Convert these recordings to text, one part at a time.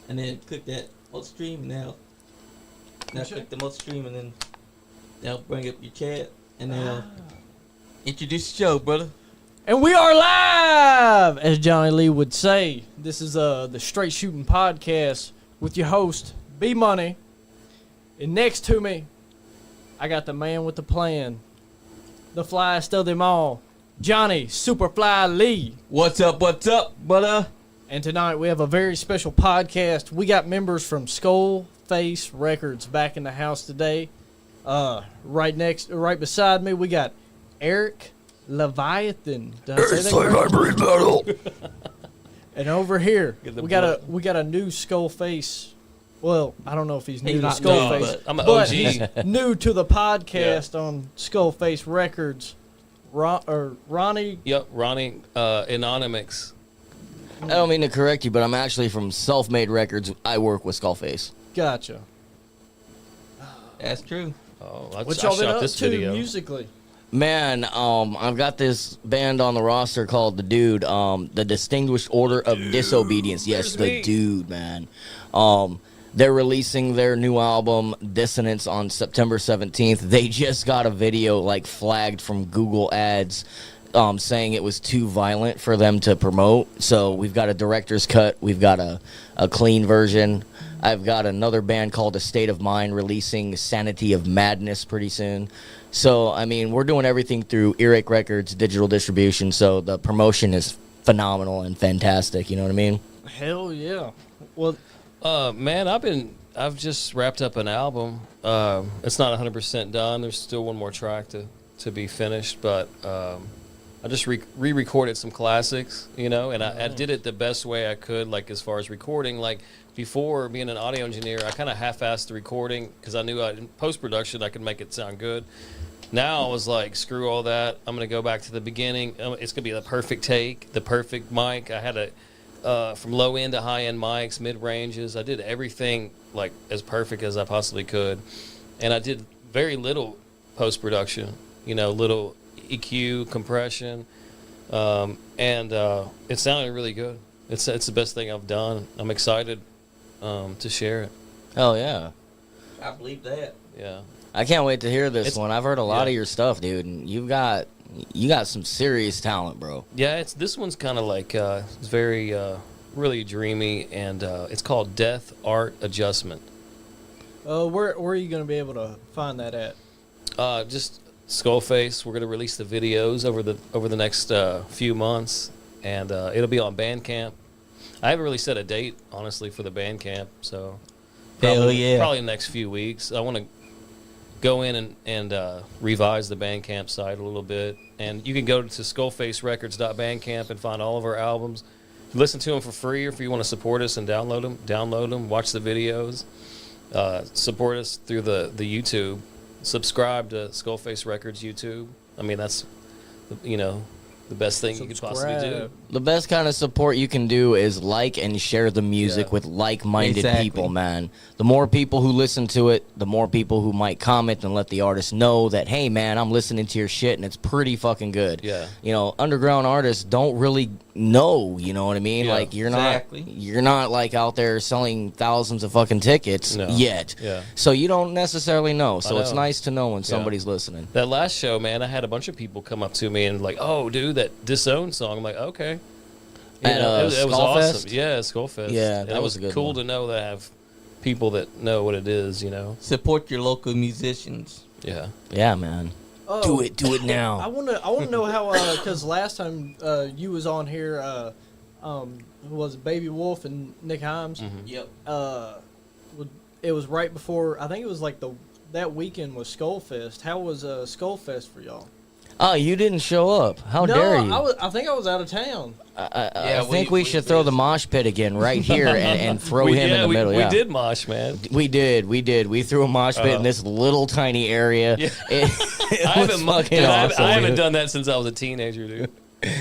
and then click that multi-stream. Now click the multi-stream, and then they'll bring up your chat, and they'll introduce the show, brother. And we are live, as Johnny Lee would say. This is the Straight Shooting Podcast with your host, Bmoney. And next to me, I got the man with the plan, the flyest of them all, Johnny Superfly Lee. What's up, brother? And tonight we have a very special podcast. We got members from Skullface Records back in the house today. Right beside me, we got Erik Leviathan. Did I say that correct? And over here, we got a new Skullface. Well, I don't know if he's new to Skullface, I'm an but OG. new to the podcast on Skullface Records. Ronnie. Yep, Ronnie, INONOMIX'S. I don't mean to correct you, but I'm actually from Self-Made Records. I work with Skullface. Gotcha. That's true. Oh, What I y'all been shot up this to video. musically? Man, I've got this band on the roster called The Dude, the Distinguished Order of Disobedience. Yes, The Dude, man. They're releasing their new album, Dissonance, on September 17th. They just got a video, flagged from Google Ads, saying it was too violent for them to promote. So we've got a director's cut. We've got a clean version. I've got another band called A State of Mind releasing Sanity of Madness pretty soon. So, I mean, we're doing everything through Erik Records digital distribution, so the promotion is phenomenal and fantastic, you know what I mean? Hell yeah. Well, Man, I've just wrapped up an album. It's not 100% done. There's still one more track to be finished, but I just re-recorded some classics, and I did it the best way I could, as far as recording. Before being an audio engineer, I kind of half-assed the recording because I knew in post-production I could make it sound good. Now I was like, screw all that. I'm going to go back to the beginning. It's going to be the perfect take, the perfect mic. I had from low-end to high-end mics, mid-ranges. I did everything as perfect as I possibly could. And I did very little post-production, little EQ, compression, and it sounded really good. It's the best thing I've done. I'm excited to share it. Hell yeah. I believe that. Yeah. I can't wait to hear this one. I've heard a lot of your stuff, dude, and you got some serious talent, bro. Yeah, this one's kind of it's very really dreamy, and it's called Death Art Adjustment. where are you going to be able to find that at? Just Skullface. We're going to release the videos over the next few months, and it'll be on Bandcamp. I haven't really set a date, honestly, for the Bandcamp, so probably the next few weeks. I want to go in and revise the Bandcamp site a little bit, and you can go to skullfacerecords.bandcamp and find all of our albums. Listen to them for free, or if you want to support us and download them, watch the videos, support us through the YouTube, subscribe to Skullface Records YouTube. I mean, that's the best thing you could possibly do. The best kind of support you can do is like and share the music with like-minded people, man. The more people who listen to it, the more people who might comment and let the artist know that, hey, man, I'm listening to your shit and it's pretty fucking good. Yeah. Underground artists don't really know, you know what I mean? Yeah, You're not out there selling thousands of fucking tickets yet. Yeah. So you don't necessarily know. So it's know. nice to know when somebody's listening. That last show, man, I had a bunch of people come up to me and oh, dude, that Disown song. I'm like, okay. At it was Skullfest? awesome. Yeah, Skullfest. Yeah, and that it was a good cool one. to know that I have people that know what it is, Support your local musicians. Yeah. Yeah, man. Do it now. I want to know how, because last time you was on here, who was it, Baby Wolf and Nick Himes? Mm-hmm. Yep. It was right before, I think it was that weekend was Skullfest. How was Skullfest for y'all? Oh, you didn't show up. How dare you? I think I was out of town. I think we should throw the mosh pit again right here and throw him in the middle. We did mosh, man. We did. We threw a mosh pit in this little tiny area. Yeah. It was fucking awesome. I haven't dude. done that since I was a teenager, dude.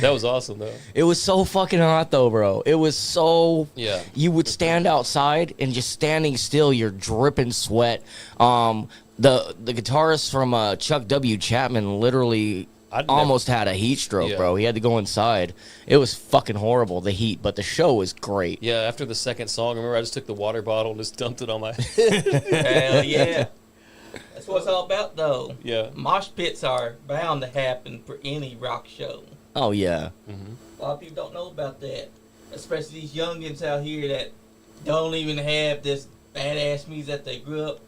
That was awesome, though. It was so fucking hot, though, bro. It was so... Yeah. You would stand outside, and just standing still, you're dripping sweat. The guitarist from Chuck W. Chapman literally almost had a heat stroke, bro. He had to go inside. It was fucking horrible, the heat, but the show was great. Yeah, after the second song, remember I just took the water bottle and just dumped it on my head. Hell yeah. That's what it's all about, though. Yeah. Mosh pits are bound to happen for any rock show. Oh, yeah. A lot of people don't know about that. Especially these youngins out here that don't even have this badass music that they grew up,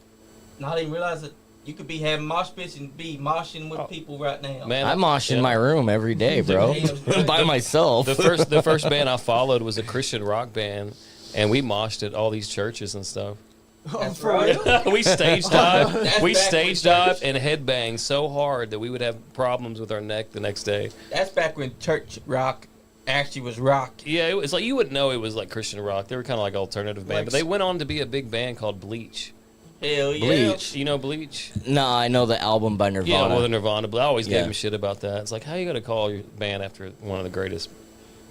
not even realize that you could be having mosh pits and be moshing with people right now. Man, I mosh in my room every day, bro. By myself. The first band I followed was a Christian rock band, and we moshed at all these churches and stuff. That's right. We stage dived. That's We back stage when dived church- and headbanged so hard that we would have problems with our neck the next day. That's back when church rock actually was rock. Yeah, it was like you wouldn't know it was like Christian rock. They were kind of like alternative band, but they went on to be a big band called Bleach. Hell yeah. Bleach. You know Bleach? No, I know the album by Nirvana. Yeah, well, the Nirvana. But I always Yeah. gave him shit about that. It's like, how you gonna call your band after one of the greatest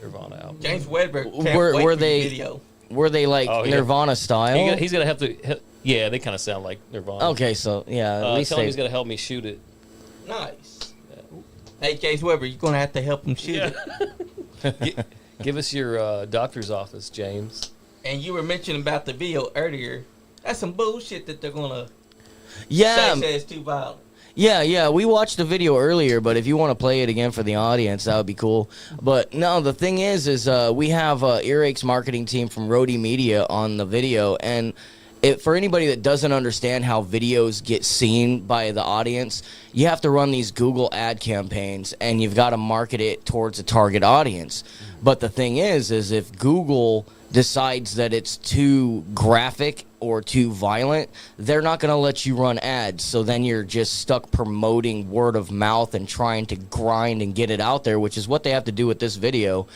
Nirvana albums? James Wedberg can't Were- wait were for the they- video. Were they like Oh, yeah. Nirvana style? He's gonna have to. Yeah, they kind of sound like Nirvana. Okay, so yeah, at least Tell him they. he's gonna help me shoot it. Nice. Hey, James Weber, you're going to have to help him shoot it. Give us your doctor's office, James. And you were mentioning about the video earlier. That's some bullshit that they're going to Yeah, say it's too violent. yeah. We watched the video earlier, but if you want to play it again for the audience, that would be cool. But no, the thing is we have Erik's marketing team from Roadie Media on the video, and for anybody that doesn't understand how videos get seen by the audience, you have to run these Google ad campaigns, and you've got to market it towards a target audience. But the thing is if Google decides that it's too graphic or too violent, they're not going to let you run ads. So then you're just stuck promoting word of mouth and trying to grind and get it out there, which is what they have to do with this video.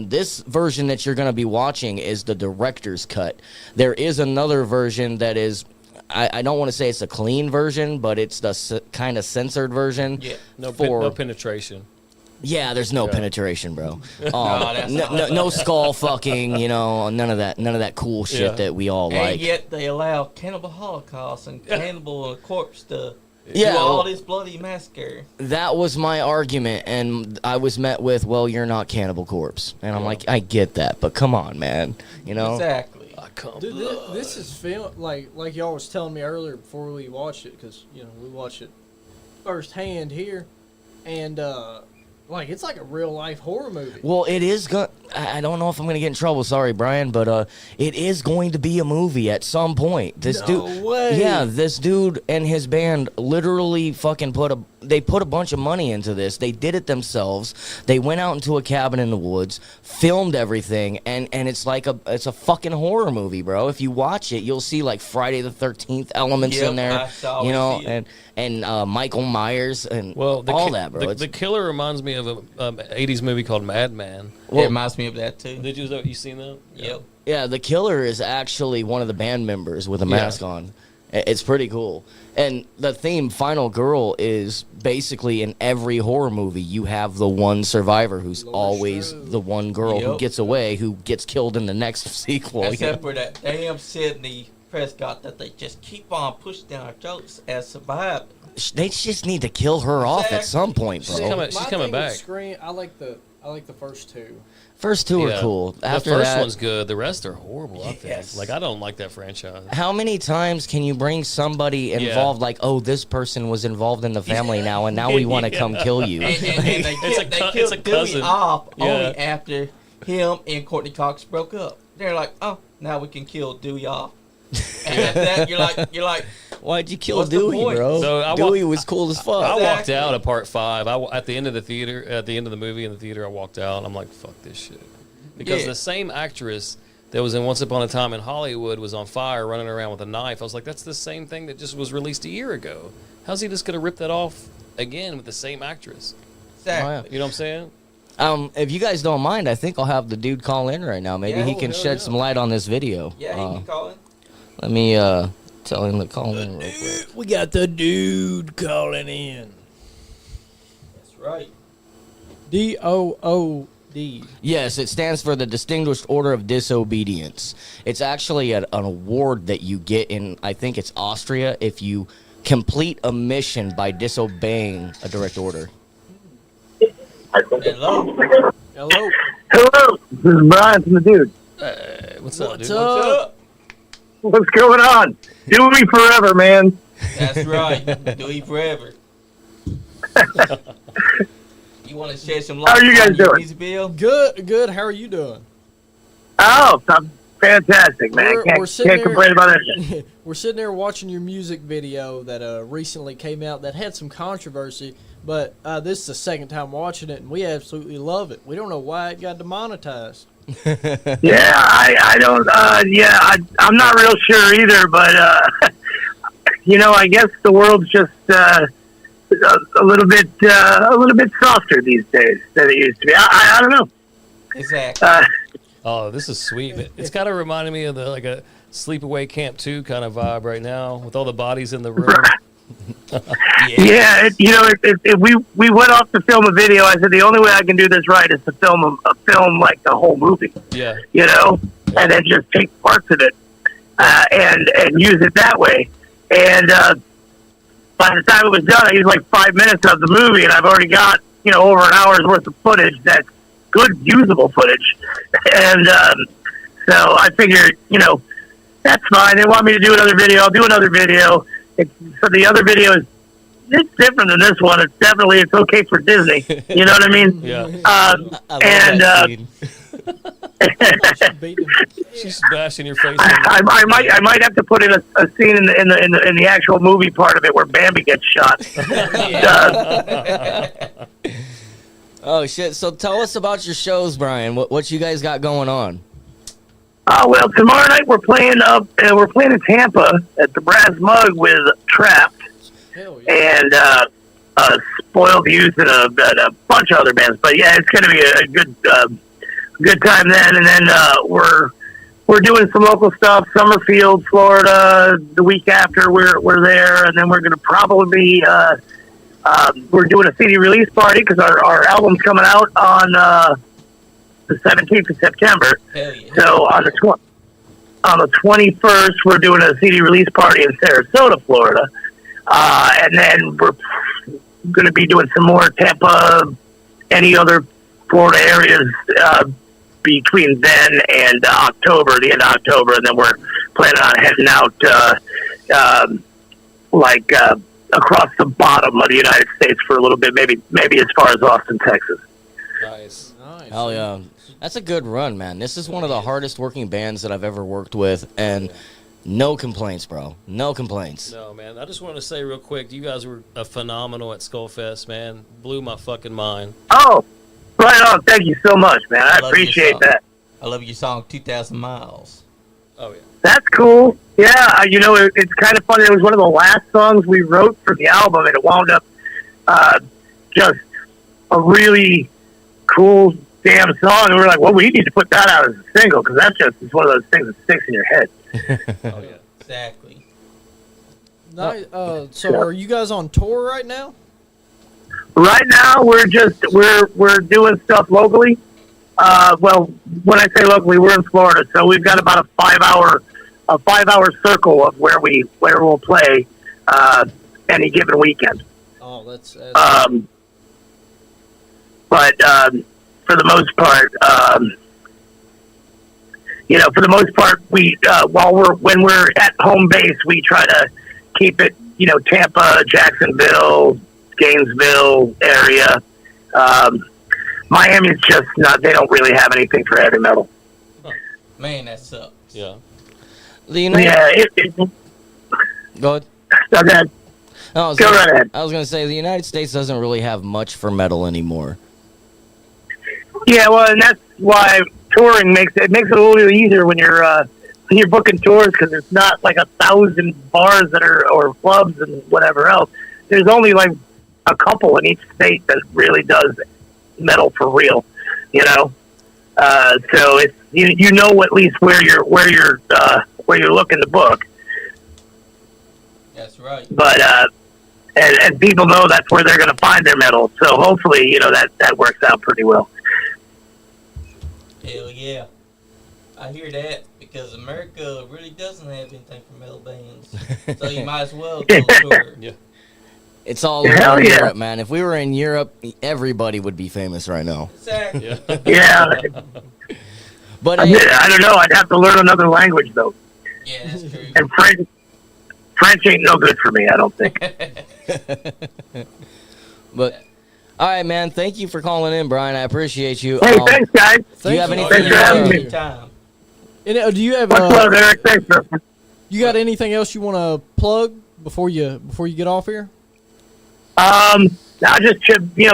This version that you're going to be watching is the director's cut. There is another version that is, I don't want to say it's a clean version, but it's the kind of censored version. Yeah. No penetration. Yeah, there's no penetration, bro. that's No skull fucking, none of that cool shit Yeah. that we all And like. yet they allow Cannibal Holocaust and Cannibal Corpse to Yeah, do all well- this bloody massacre. That was my argument, and I was met with, well, you're not Cannibal Corpse. And I'm like, I get that, but come on, man. Exactly. I come. Dude, this is film like y'all was telling me earlier before we watched it, because we watched it firsthand here, and it's like a real life horror movie. Well, it is going. I don't know if I'm going to get in trouble. Sorry, Brian, but it is going to be a movie at some point. This dude, way. yeah, this dude and his band literally fucking put a bunch of money into this. They did it themselves. They went out into a cabin in the woods, filmed everything, and it's like it's a fucking horror movie, bro. If you watch it, you'll see like Friday the 13th elements Yep, in there, I saw it. and Michael Myers and all that, bro. The killer reminds me of a 80s movie called Madman. It reminds me of that too. Did you seen that? Yep. Yeah, the killer is actually one of the band members with a mask on. It's pretty cool. And the theme, Final Girl, is basically in every horror movie, you have the one survivor who's always the one girl who Yep. gets away, who gets killed in the next sequel. Except for that damn Sydney Prescott that they just keep on pushing down our throats as surviving. They just need to kill her off at some point, bro. She's coming thing with back. Scream, I like the first two. First two are Yeah. cool. The After first that, one's good. The rest are horrible. I think. Yes. Like I don't like that franchise. how many times can you bring somebody involved, like, oh, this person was involved in the family now, and now we want to come kill you? And they It's killed a Dewey cousin. off Yeah. only after him and Courtney Cox broke up. They're like, oh, now we can kill Dewey off. And after that, you're like, Why'd you kill What's the Dewey, point? bro? So Dewey was cool as fuck. I walked Exactly. out of part 5. At the end of the theater, at the end of the movie in the theater, I walked out. And I'm like, fuck this shit, because Yeah. the same actress that was in Once Upon a Time in Hollywood was on fire, running around with a knife. I was like, that's the same thing that just was released a year ago. How's he just gonna rip that off again with the same actress? exactly. You know what I'm saying? If you guys don't mind, I think I'll have the dude call in right now. Maybe Yeah, he can hell shed yeah. some light on this video. Yeah, he can call in. Let me tell him to call in real quick. We got the dude calling in. That's right. DOOD. Yes, it stands for the Distinguished Order of Disobedience. It's actually an award that you get in, I think it's Austria, if you complete a mission by disobeying a direct order. Hello. Hello. Hello, this is Brian from the Dude. What's up, What's dude? up? What's up? What's going on? Dewey forever, man. That's right. Do it forever. You want to shed some light How are you guys on your doing? music bill? Good. How are you doing? Oh, I'm fantastic, man. We're Can't sitting there- complain about anything. We're sitting there watching your music video that recently came out that had some controversy, but this is the second time watching it, and we absolutely love it. We don't know why it got demonetized. Yeah, I don't. I'm not real sure either, but I guess the world's just a little bit softer these days than it used to be. I don't know. Exactly. Oh, this is sweet. It's kind of reminding me of a Sleepaway Camp 2 kind of vibe right now with all the bodies in the room. Yeah, we went off to film a video. I said the only way I can do this right is to film like the whole movie. Yeah. And then just take parts of it and use it that way. And by the time it was done, I used like 5 minutes of the movie, and I've already got over an hour's worth of footage that's good, usable footage. And so I figured, that's fine. They want me to do another video. I'll do another video. So the other video it's different than this one. It's okay for Disney. You know what I mean? Yeah. She's bashing your face. I might have to put in a scene in the actual movie part of it where Bambi gets shot. Oh shit! So tell us about your shows, Brian. What you guys got going on? Well, tomorrow night we're playing in Tampa at the Brass Mug with Trapped Hell yeah. and Spoiled Youth and a bunch of other bands. But yeah, it's going to be a good time then. And then we're doing some local stuff. Summerfield, Florida. The week after we're there, and then we're going to probably be we're doing a CD release party because our album's coming out on the 17th of September. Hell yeah. So on the 21st, we're doing a CD release party in Sarasota, Florida, and then we're going to be doing some more Tampa, any other Florida areas between then and October, the end of October, and then we're planning on heading out across the bottom of the United States for a little bit, maybe as far as Austin, Texas. Nice. Hell yeah. That's a good run, man. This is one of the hardest working bands that I've ever worked with, and no complaints, bro. No complaints. No, man. I just wanted to say real quick, you guys were phenomenal at Skullfest, man. Blew my fucking mind. Oh, right on. Thank you so much, man. I appreciate that. I love your song 2,000 Miles. Oh, yeah. That's cool. Yeah, it's kind of funny. It was one of the last songs we wrote for the album, and it wound up just a really cool damn song. And we were like, well, we need to put that out as a single because that's just one of those things that sticks in your head. Oh, yeah. Exactly. So are you guys on tour right now? Right now, we're doing stuff locally. Well, when I say locally, we're in Florida, so we've got about a 5-hour circle of where we'll play any given weekend. Oh, that's But for the most part, we when we're at home base, we try to keep it, Tampa, Jacksonville, Gainesville area. Miami's just not. They don't really have anything for heavy metal. Man, that sucks. Yeah. The Go Go ahead. ahead. No, Go right ahead. I was going to say the United States doesn't really have much for metal anymore. Yeah, well, and that's why touring makes it a little easier when you're booking tours because it's not like 1,000 bars or clubs and whatever else. There's only like a couple in each state that really does metal for real, So it's at least where you're looking to book. That's right. But and people know that's where they're going to find their metal. So hopefully, that works out pretty well. Hell yeah. I hear that because America really doesn't have anything for metal bands. So you might as well go tour. Yeah. It's all over Hell yeah. Europe, man. If we were in Europe, everybody would be famous right now. Exactly. Yeah. But I hey, don't know. I'd have to learn another language, though. Yeah, that's true. And French ain't no good for me, I don't think. but all right, man. Thank you for calling in, Brian. I appreciate you. Hey, thanks, guys. Do you have Thank anything? Thanks for having me. Time. And, do you have Much love, Eric. Thanks, bro. you got anything else you want to plug before you get off here? I'll just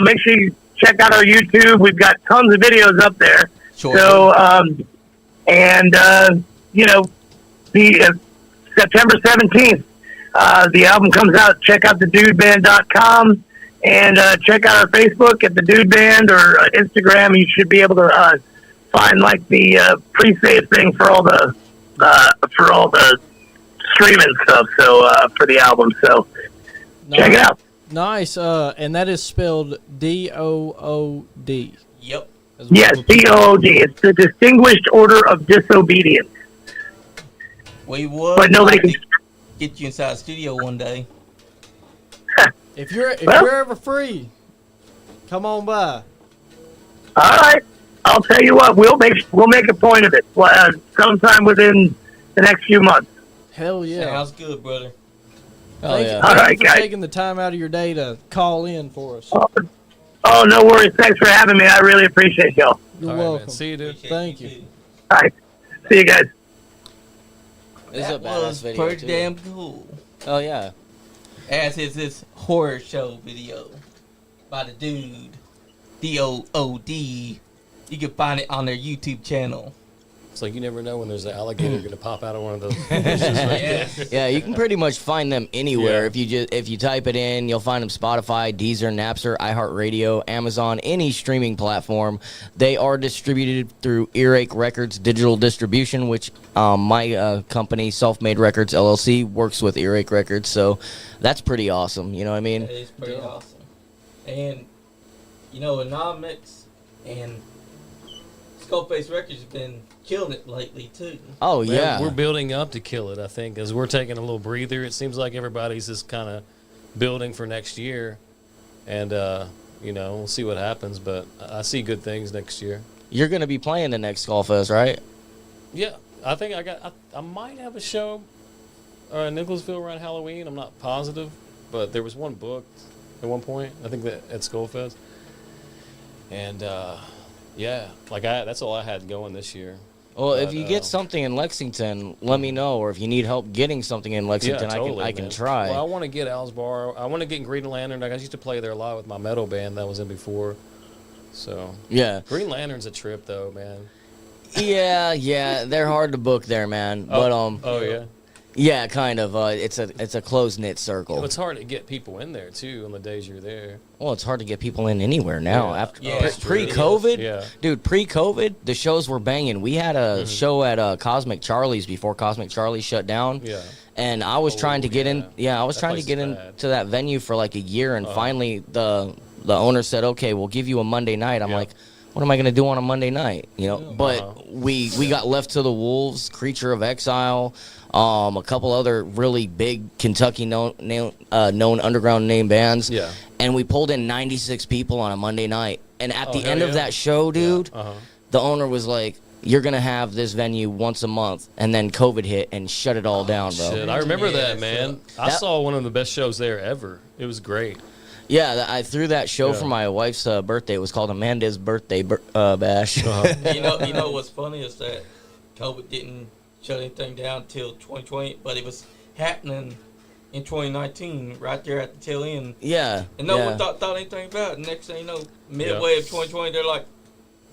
make sure you check out our YouTube. We've got tons of videos up there. Sure. So, the September 17th, the album comes out. Check out thedudeband.com and check out our Facebook at the Dude Band or Instagram. You should be able to find like the pre-save thing for all the streaming stuff. So for the album, so check it out. Nice. And that is spelled DOOD. Yep. Yes, DOOD. It's the Distinguished Order of Disobedience. We would But nobody like can. to get you inside the studio one day. If you're Well- ever free, come on by. All right, I'll tell you what. We'll make a point of it sometime within the next few months. Hell yeah. Sounds good, brother. Oh Thank yeah. you All right, for guys. taking the time out of your day to call in for us. Oh, no worries. Thanks for having me. I really appreciate y'all. You're All right, man. welcome. See you, dude. Appreciate Thank you. too. All right, see you guys. This is a That badass was video pretty too. damn cool. Oh yeah. As is this horror show video by the dude, DOOD. You can find it on their YouTube channel. It's like you never know when there's an alligator going to pop out of one of those. Yes. Yeah, you can pretty much find them anywhere. Yeah. If you type it in, you'll find them Spotify, Deezer, Napster, iHeartRadio, Amazon, any streaming platform. They are distributed through Erik Records Digital Distribution, which my company, Self Made Records LLC, works with Erik Records. So that's pretty awesome. You know what I mean? That is pretty awesome. And, INONOMIX and Skullface Records have been killing it lately, too. Oh Man, yeah. we're building up to kill it, I think, as we're taking a little breather. It seems like everybody's just kind of building for next year. And, we'll see what happens. But I see good things next year. You're gonna be playing the next Skullfest, right? Yeah, I think I might have a show in Nicholasville around Halloween. I'm not positive, but there was one booked at one point. I think that at Skullfest. And that's all I had going this year. Well, if But, you get something in Lexington, let me know. Or if you need help getting something in Lexington, I can man. try. Well, I want to get Al's Bar. I want to get Green Lantern. I used to play there a lot with my metal band that was in before. So Yeah. Green Lantern's a trip though, man. Yeah, they're hard to book there, man. But Oh yeah. yeah, kind of. It's a close knit circle. Well, it's hard to get people in there too on the days you're there. Well, it's hard to get people in anywhere now. Yeah. After Yeah, it's true. pre-COVID, Yeah. dude, pre-COVID, the shows were banging. We had a show at Cosmic Charlie's before Cosmic Charlie shut down. Yeah. And I was trying to get in. Yeah, I was That trying to place get is bad. into that venue for like a year, and finally the owner said, "Okay, we'll give you a Monday night." I'm Yeah. like, "What am I gonna do on a Monday night?" But we got left to the wolves, Creature of Exile, a couple other really big Kentucky known underground name bands. Yeah. And we pulled in 96 people on a Monday night. And at the hell end of yeah. that show, dude, Uh-huh. the owner was like, "You're gonna have this venue once a month," and then COVID hit and shut it all down, bro. Shit, I remember Yeah, that, man. I that- saw one of the best shows there ever. It was great. Yeah, I threw that show Yeah. for my wife's birthday. It was called Amanda's Birthday Bash. You know what's funny is that COVID didn't shut anything down till 2020, but it was happening in 2019, right there at the tail end. Yeah. And no yeah. one thought anything about it. Next thing you know, midway of 2020, they're like,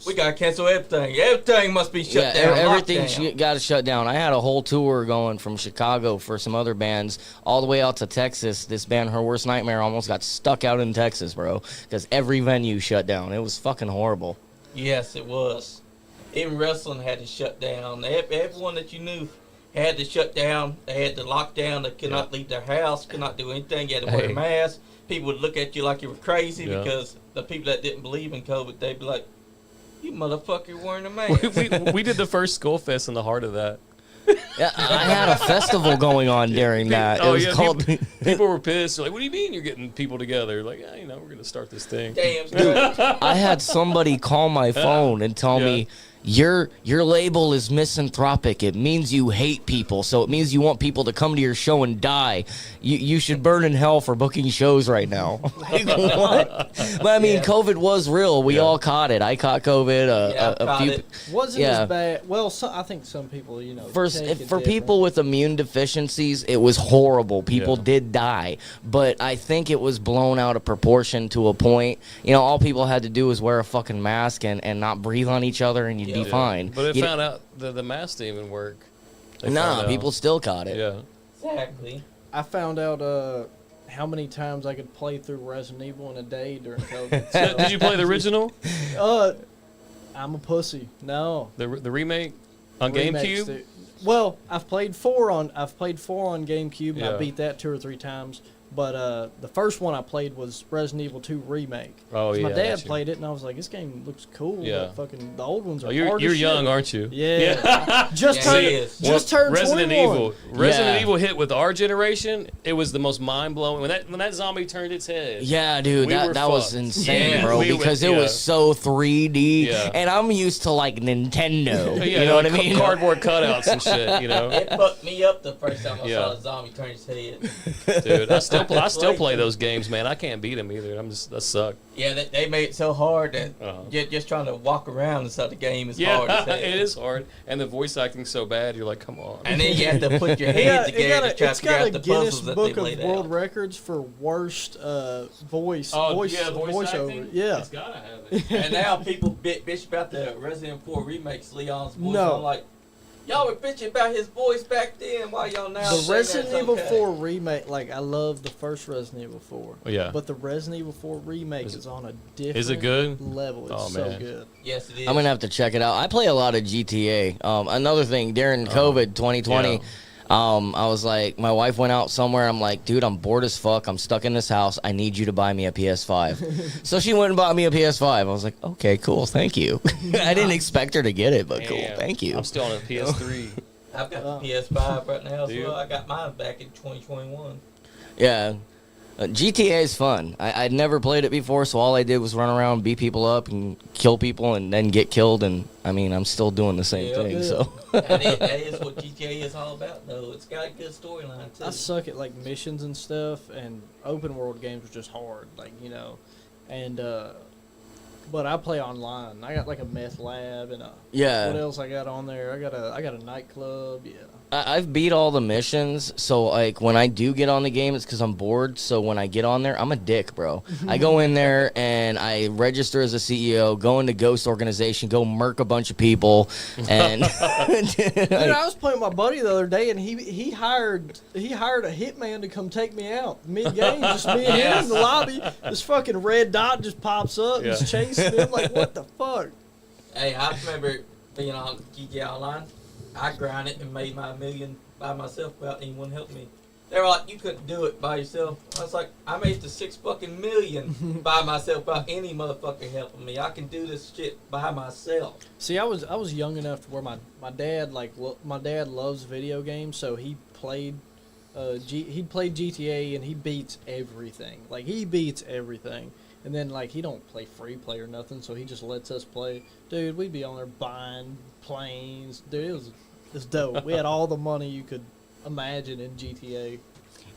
we got to cancel everything. Everything must be shut down. everything lockdown. got to shut down. I had a whole tour going from Chicago for some other bands all the way out to Texas. This band, Her Worst Nightmare, almost got stuck out in Texas, bro, because every venue shut down. It was fucking horrible. Yes, it was. Even wrestling had to shut down. Everyone that you knew had to shut down. They had to lock down. They could not leave their house, could not do anything. You had to wear Hey. a mask. People would look at you like you were crazy Yeah. because the people that didn't believe in COVID, they'd be like, you motherfucker wearing a mask. we did the first Skullfest in the heart of that. Yeah, I had a festival going on during that. It was called. People were pissed. They're like, what do you mean you're getting people together? Like, yeah, you know, we're gonna start this thing. Damn, Dude, I had somebody call my phone and tell me, your label is misanthropic. It means you hate people, so it means you want people to come to your show and die. You should burn in hell for booking shows right now. Like, what? But I mean, COVID was real. We all caught it. I caught COVID. A few. Wasn't as bad. Well, I think some people, you know, For people with immune deficiencies, it was horrible. People did die, but I think it was blown out of proportion to a point. You know, all people had to do was wear a fucking mask and not breathe on each other, and you'd be fine. But it found out the mask didn't even work. Nah, people still caught it. Yeah. Exactly. I found out how many times I could play through Resident Evil in a day during COVID. So. Did you play the original? I'm a pussy. No. The remake on Remakes, GameCube? dude. Well, I've played 4 on GameCube, and Yeah. I beat that 2 or 3 times. But the first one I played was Resident Evil 2 Remake. Oh, yeah. My dad that's played it, and I was like, this game looks cool. Yeah. But fucking the old ones are you're hard as young, shit. aren't you? Yeah. Just Yeah, he turned is. just turned Resident 21. Evil. Resident Evil hit with our generation. It was the most mind blowing when that zombie turned its head. Yeah, dude, We were that was fucked. insane, Yeah, bro. Because it was so 3D, Yeah. and I'm used to like Nintendo. Yeah, you know what I like mean? Cardboard cutouts and shit. You know, It fucked me up the first time I Yeah. saw a zombie turn his head. dude. I still play those games, man. I can't beat them either. That suck. Yeah, they made it so hard that Uh-huh. just trying to walk around inside the game is hard as hell. it is hard, and the voice acting's so bad. You're like, come on. And then you have to put your head together to try to figure out the puzzles that they Book laid of World out. Records for worst voice voice voiceover. acting? Yeah. It's gotta have it. And now people bitch about the Resident 4 remakes, Leon's voice. No. I'm like, y'all were bitching about his voice back then. Why y'all now The saying Resident that's Evil okay? 4 remake, like I love the first Resident Evil 4. Oh, yeah. But the Resident Evil 4 remake is on a different Is it good? level. It's Oh, so man. good. Yes, it is. I'm gonna have to check it out. I play a lot of GTA. Another thing during COVID 2020, I was like, my wife went out somewhere. I'm like, dude, I'm bored as fuck. I'm stuck in this house. I need you to buy me a PS5. So she went and bought me a PS5. I was like, okay, cool, thank you. I didn't expect her to get it, but cool, Damn. thank you. I'm still on a PS3. I've got the PS5 right now as Dude. well. I got mine back in 2021. Yeah. GTA is fun. I'd never played it before, so all I did was run around, beat people up, and kill people, and then get killed. And I mean, I'm still doing the same Yeah. thing. So that is what GTA is all about, though. It's got a good storyline, too. I suck at like missions and stuff, and open world games are just hard, like and but I play online. I got like a meth lab and yeah. what else I got on there? I got a nightclub. Yeah. I've beat all the missions, so like when I do get on the game, it's because I'm bored. So when I get on there, I'm a dick, bro. I go in there and I register as a CEO, go into Ghost Organization, go murk a bunch of people, and Dude, I was playing with my buddy the other day, and he hired a hitman to come take me out mid game. Just me and him in the lobby. This fucking red dot just pops up, and is chasing me. I'm like, what the fuck? Hey, I remember being on GTA Online. I grinded and made my million by myself without anyone helping me. They were like, you couldn't do it by yourself. I was like, I made the $6 fucking million by myself without any motherfucker helping me. I can do this shit by myself. See, I was young enough to where my dad my dad loves video games, so he played he played GTA and he beats everything. Like he beats everything. And then like he don't play free play or nothing, so he just lets us play. Dude, we'd be on there buying planes. Dude, it was dope. We had all the money you could imagine in GTA.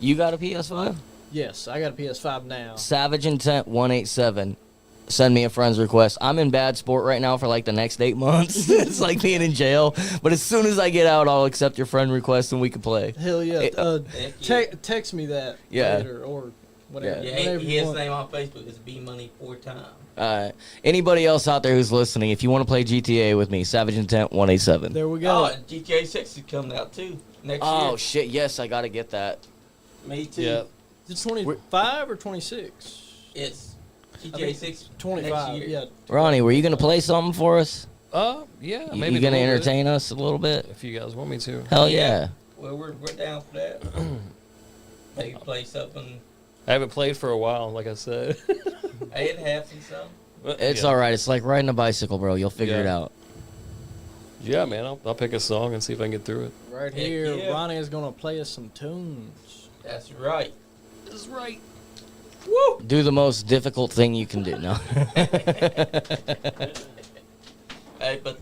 You got a PS5? Yes, I got a PS5 now. Savage Intent 187. Send me a friend's request. I'm in bad sport right now for like the next 8 months. It's like being in jail. But as soon as I get out, I'll accept your friend request and we can play. Hell yeah. Heck yeah. Text me that Yeah. later or whatever. Yeah, whatever you his want. name on Facebook is Bmoney 4 times. Anybody else out there who's listening, if you want to play GTA with me, Savage Intent 187. There we go. Oh, and GTA 6 is coming out too next Oh, year. shit. Yes, I got to get that. Me too. Yeah. Is it 25 or 26? It's I GTA think 6 25. next year. Yeah. Ronnie, were you going to play something for us? Yeah. You Maybe going to a little entertain us a little bit? bit, if you guys want me to. Hell yeah. Well, we're down for that. Maybe play something. I haven't played for a while, like I said. 8.5 and some. It's all right. It's like riding a bicycle, bro. You'll figure it out. Yeah, man, I'll pick a song and see if I can get through it. Right Heck here, yeah. Ronnie is gonna play us some tunes. That's right. That's right. Woo! Do the most difficult thing you can do. No. Hey, but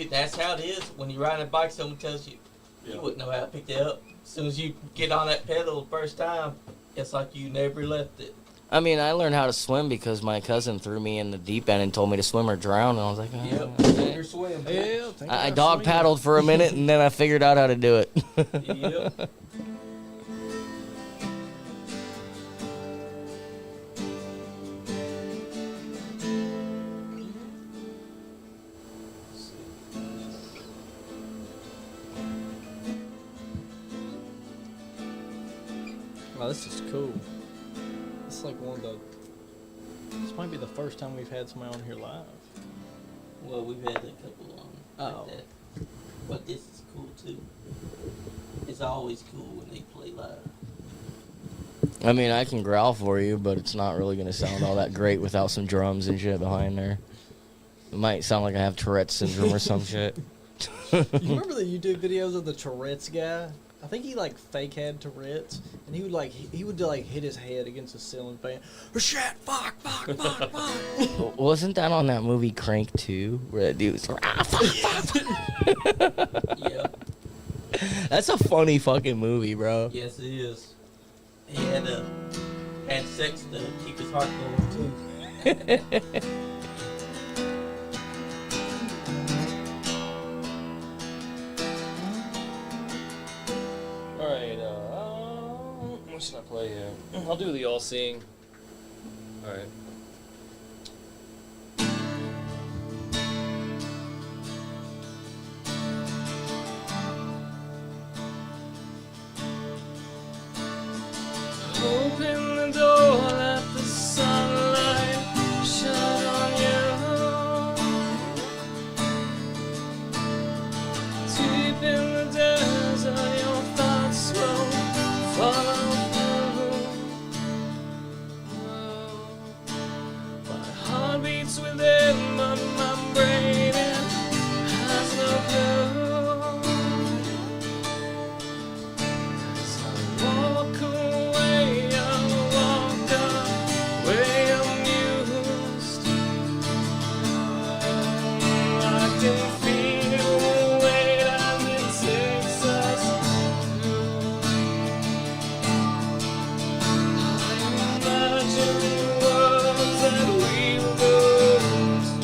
that's how it is. When you're riding a bike, someone tells you, you wouldn't know how to pick that up. As soon as you get on that pedal the first time, it's like you never left it. I mean, I learned how to swim because my cousin threw me in the deep end and told me to swim or drown, and I was like, oh, Yep. okay. Your swim. Yeah, I dog paddled for a minute, and then I figured out how to do it. Yep. Oh, this is cool. It's like one of the. This might be the first time we've had somebody on here live. Well, we've had a couple on Oh. like that. But this is cool too. It's always cool when they play live. I mean, I can growl for you, but it's not really going to sound all that great without some drums and shit behind there. It might sound like I have Tourette's syndrome or some shit. You remember the YouTube videos of the Tourette's guy? I think he like fake had Tourette's, and he would like hit his head against the ceiling fan. Shit! Fuck! Fuck! Fuck! Fuck! Wasn't that on that movie Crank 2? Where that dude was like, ah, fuck, fuck. Yeah. That's a funny fucking movie, bro. Yes, it is. He had sex to keep his heart going too. All right. What should I play here? I'll do the all-seeing. All right. Open the door, let the sunlight shine on you. Deep in the desert, your thoughts will follow through. My heart beats within, but my brain has no clue. As I walk away, I walk away amused. I can feel the weight as it takes us through. I imagine the worlds that we will go to.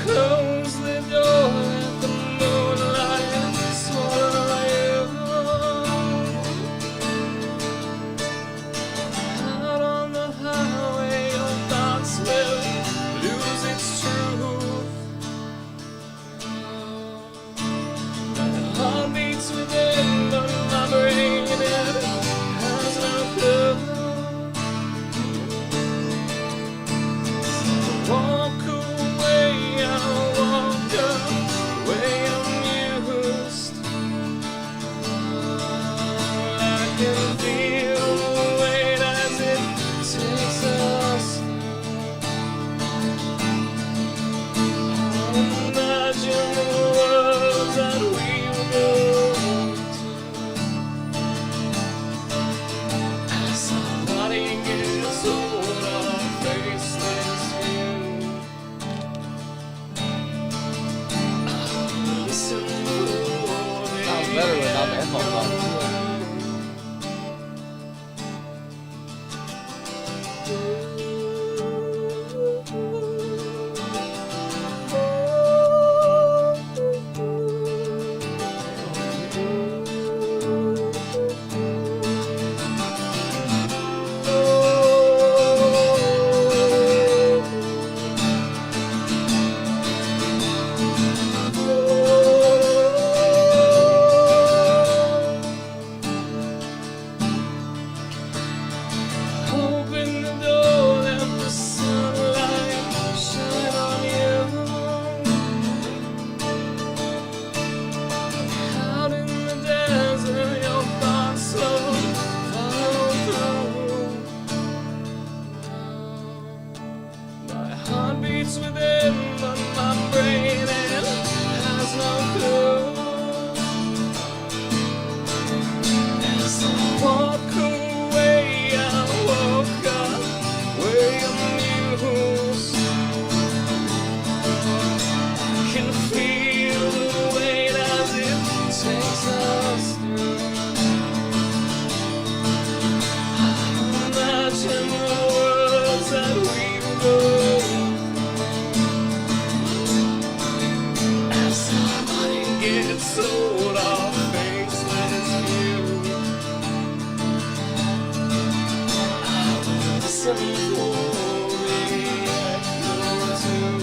Close the door, let the moonlight swallow you. Out on the highway, your thoughts will lose its truth. My heart beats within, but my brain has no clue. Walk away, I walk away amused. I can feel the weight as it takes us through. Imagine the worlds that we will go to. As our body gets old, our faceless view. Listen to Sounds better without the headphones on. can feel the weight as it takes us through. Imagine the worlds that we go as somebody gets sold off faceless view. I will listen for the echo too.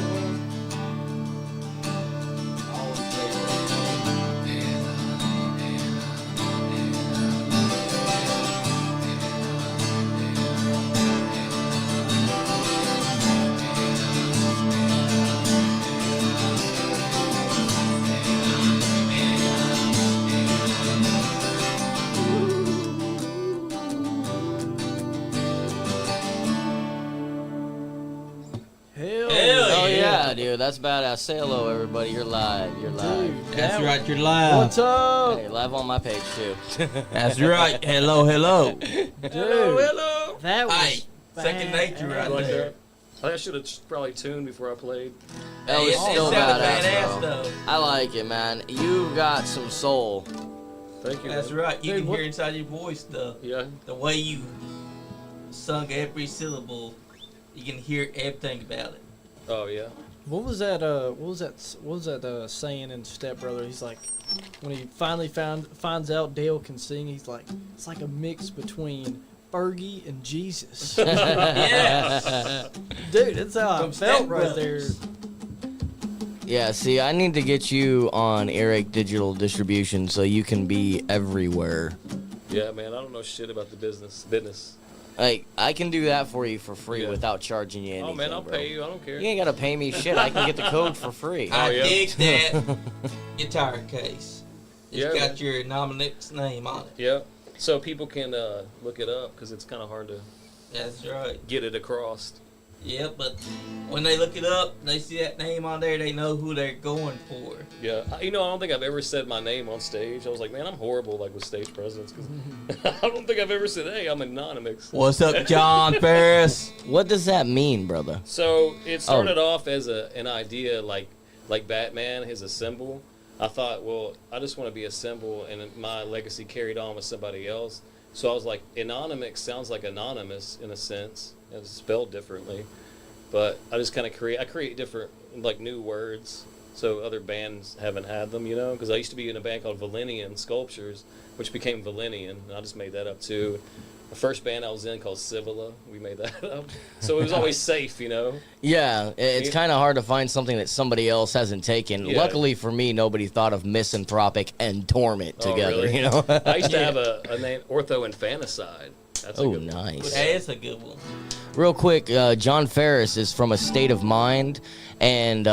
Hell, Oh yeah, dude, that's badass. Say hello, everybody. You're live. You're live. That's right, you're live. What's up? Hey, live on my page too. That's right. Hello, hello. Dude, Hello. that was Hey, second nature right Like there. that? I think I should have probably tuned before I played. That was It still sounded badass, badass, bro. though. I like it, man. You've got some soul. Thank you. That's man. right. You Dude, can what- hear inside your voice Yeah. the way you sung every syllable. You can hear everything about it. Oh yeah. what was that saying in Step Brother? He's like, when he finally finds out Dale can sing, he's like, it's like a mix between Fergie and Jesus. Yeah. Dude, that's how I From felt Step right there. Brothers. Yeah, see, I need to get you on Erik Digital Distribution so you can be everywhere. Yeah, man. I don't know shit about the business. Like, I can do that for you for free Yeah. without charging you anything. Oh man, I'll bro. pay you. I don't care. You ain't gotta pay me shit. I can get the code for free. I yeah. dig that guitar case. It's Yeah, got man. your INONOMIX'S name on it. Yeah. So people can look it up because it's kind of hard to That's right. get it across. Yeah, but when they look it up, they see that name on there, they know who they're going for. Yeah. I don't think I've ever said my name on stage. I was like, man, I'm horrible like with stage presence because I don't think I've ever said, hey, I'm Anonymix. What's up, John Ferris? What does that mean, brother? So it started off as an idea like Batman is a symbol. I thought, well, I just want to be a symbol, and my legacy carried on with somebody else. So I was like, Inonomix sounds like anonymous in a sense. It's spelled differently, but I just kind of create different like new words so other bands haven't had them, you know. Because I used to be in a band called Valenian Sculptures, which became Valenian, and I just made that up too. The first band I was in called Civila, we made that up. So it was always safe, you know. Yeah, it's kind of hard to find something that somebody else hasn't taken. Yeah. Luckily for me, nobody thought of Misanthropic and Torment Oh, together, really? you know? I used to have a name, Ortho Infanticide. That's a Oh, good one. nice. That is a good one. Real quick, John Ferris is from A State of Mind, and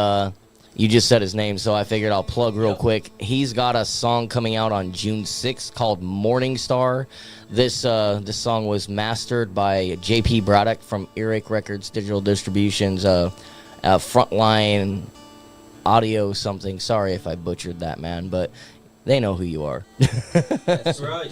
you just said his name, so I figured I'll plug real quick. He's got a song coming out on June 6th called Morning Star. This song was mastered by JP Braddock from Erik Records Digital Distribution's Frontline Audio something. Sorry if I butchered that, man, but they know who you are. That's right.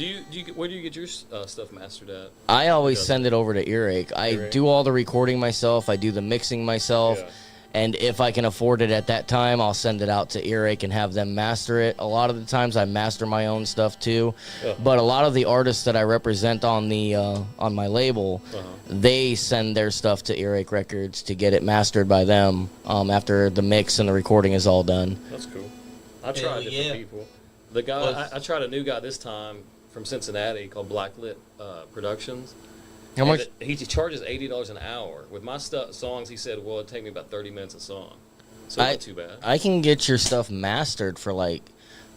Where do you get your stuff mastered at? I always send it over to Erik. I Erik. do all the recording myself. I do the mixing myself. Yeah. And if I can afford it at that time, I'll send it out to Erik and have them master it. A lot of the times I master my own stuff too. Yeah. But a lot of the artists that I represent on the on my label, they send their stuff to Erik Records to get it mastered by them after the mix and the recording is all done. That's cool. I Hell tried different yeah. people. The guy Well, I tried a new guy this time from Cincinnati called Blacklit Productions. How And much? he charges $80 an hour. With my songs, he said, well, it'd take me about 30 minutes a song. So not too bad. I can get your stuff mastered for like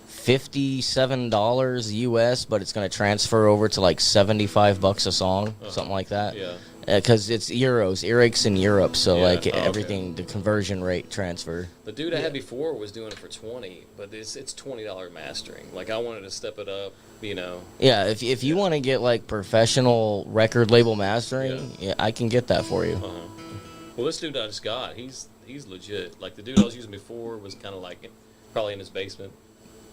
$57 US, but it's gonna transfer over to like $75 a song, something like that. Yeah. Because it's euros. Erik's in Europe, so Yeah. like Oh, okay. everything, the conversion rate transfer. The dude I had before was doing it for 20, but it's $20 mastering. Like I wanted to step it up, you know. Yeah, if you want to get like professional record label mastering, yeah, I can get that for you. Well, this dude I just got, he's legit. Like the dude I was using before was kind of like probably in his basement,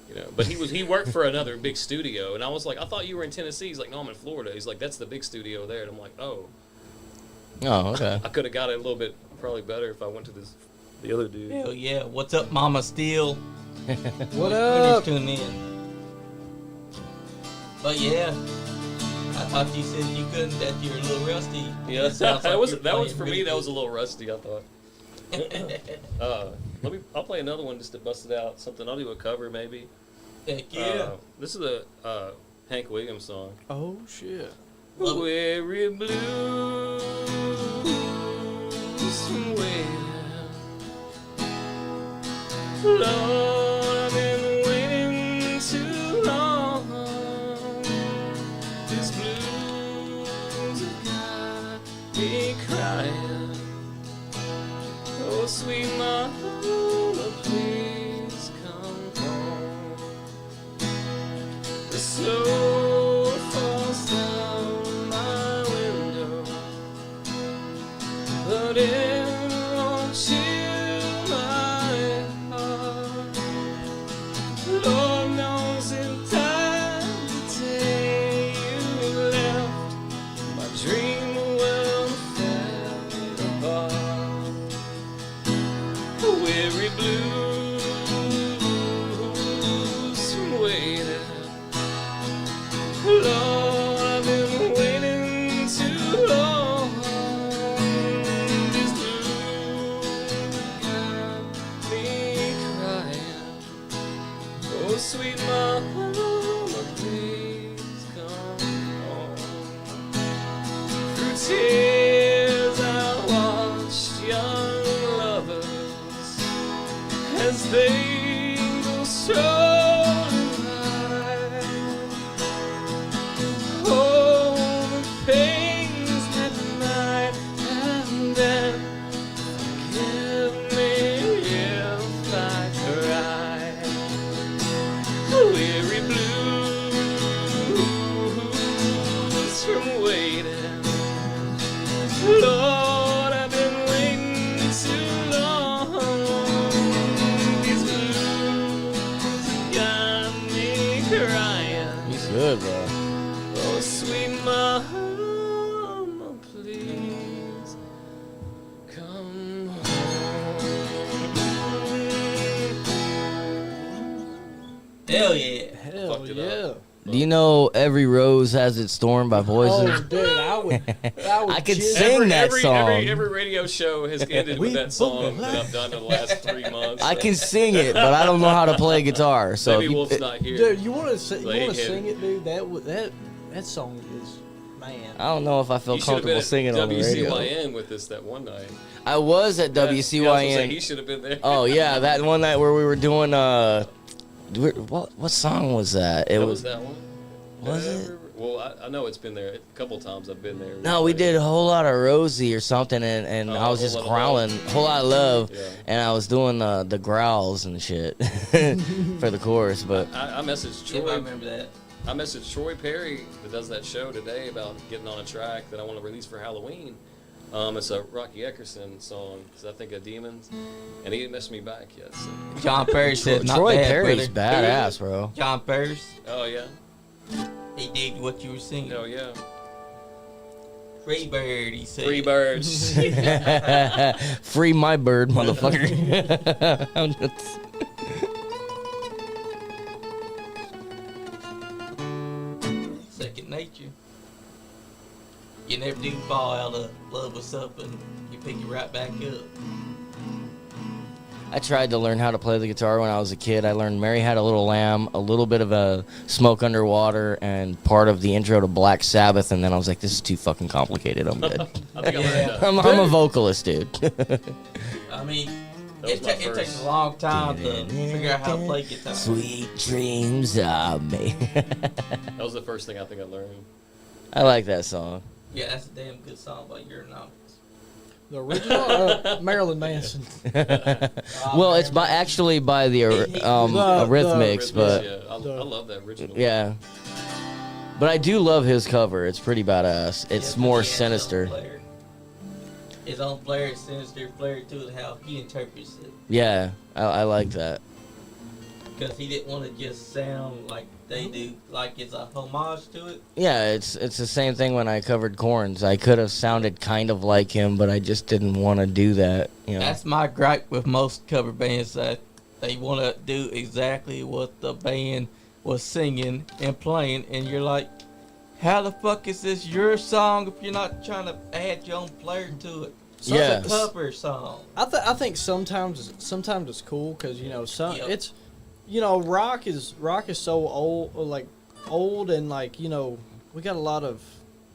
you know. But he worked for another big studio, and I was like, I thought you were in Tennessee. He's like, no, I'm in Florida. He's like, that's the big studio there, and I'm like, oh. Oh, okay. I could have got it a little bit probably better if I went to this The other dude. Hell yeah. What's up, Mama Steel? What up? Tuning in. But yeah, I thought you said you couldn't, that you're a little rusty. Yeah, It sounds like that was you're for playing me. That was a really little rusty. I thought. I'll play another one just to bust it out. Something I'll do a cover maybe. good. Heck yeah. This is a Hank Williams song. Oh shit. Love it. Weary blues from way down. Lord, I've been waiting too long. These blues have got me crying. Oh, sweet mama, please come home. The snow falls down my window, but it won't chill my heart. Lord knows in time the day you left, my dream will fade apart. Weary blues from waiting. Lord, I've been waiting too long. These blues got me crying. Oh, sweet mama, please come home. Through tears I watched young lovers as they go strolling by. Oh, the pains that night and then forgive me if I cry. Weary blues from waiting. Lord, I've been waiting too long. These blues got me crying. He's good, bro. Oh, sweet mama, please come home. Hell yeah. Hell Fucked it yeah. up. Do you know Every Rose Has Its Thorn by Oh, Poison? dude, I would I could jizz- sing that song. Every radio show has ended with that song that I've done in the last 3 months. I can sing it, but I don't know how to play guitar. So Maybe if you- Wolf's not here. Dude, you want to sing him. it, dude? That song is, man. I don't know if I feel You should have been comfortable at singing on the radio. WCYN with us that one night. I was at Yeah, I was gonna say, WCYN. he should have been there. Oh yeah, that one night where we were doing what song was that? It that was was that one. was it? Well, I know it's been there a couple times. I've been there. No, we did a whole lot of Rosie or something, and I was Whole just Lot of growling, Love. whole lot of love, Yeah. and I was doing the growls and shit for the chorus. But I messaged Yeah, I Troy. remember that. I messaged Troy Perry that does that show today about getting on a track that I want to release for Halloween. It's a Rocky Eckerson song, 'cause I think of demons, and he didn't message me back yet. So. John Perry said not Troy bad, Perry's brother. badass, bro. John Perry, Oh yeah, he digged what you were singing. oh yeah. Free bird, he said. Free birds. Free my bird, motherfucker. I'm just- Second nature. You never do fall out of love with something, you pick it right back up. I tried to learn how to play the guitar when I was a kid. I learned Mary Had a Little Lamb, a little bit of a Smoke Underwater, and part of the intro to Black Sabbath, and then I was like, this is too fucking complicated. I'm good. I think I learned that. I'm a vocalist, dude. I mean, That was my it takes first. a long time to figure out how to play guitar. Sweet dreams of me. That was the first thing I think I learned. I like that song. Yeah, that's a damn good song by INONOMIX'S. The original Marilyn Manson. Well, it's actually by the Eurythmics, but yeah, I love that original. yeah. But I do love his cover. It's pretty badass. It's Yeah, more he has sinister. His own flair is sinister flair too, how he interprets it. Yeah, I like that. because he didn't want to just sound like they do, like it's a homage to it. Yeah, it's the same thing when I covered Korn's. I could have sounded kind of like him, but I just didn't want to do that. You know, That's my gripe with most cover bands, that they want to do exactly what the band was singing and playing, and you're like, how the fuck is this your song if you're not trying to add your own flair to it? Yeah. It's a cover song. I think sometimes it's cool because Yep. it's rock is so old and like we got a lot of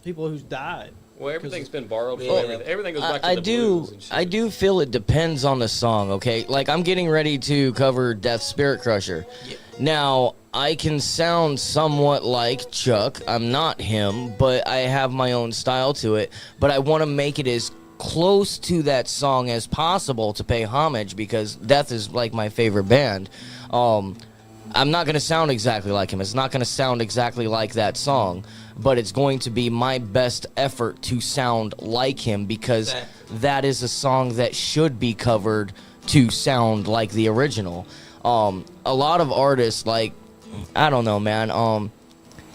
people who's died. Well, everything's been borrowed from Yeah. everything. Everything goes back to I the do blues and shit. I do feel it depends on the song, okay? Like I'm getting ready to cover Death Spirit Crusher. Yeah. Now, I can sound somewhat like Chuck. I'm not him, but I have my own style to it. But I want to make it as close to that song as possible to pay homage because Death is like my favorite band. I'm not going to sound exactly like him. It's not going to sound exactly like that song, but it's going to be my best effort to sound like him because Exactly. that is a song that should be covered to sound like the original. A lot of artists, like, I don't know, man.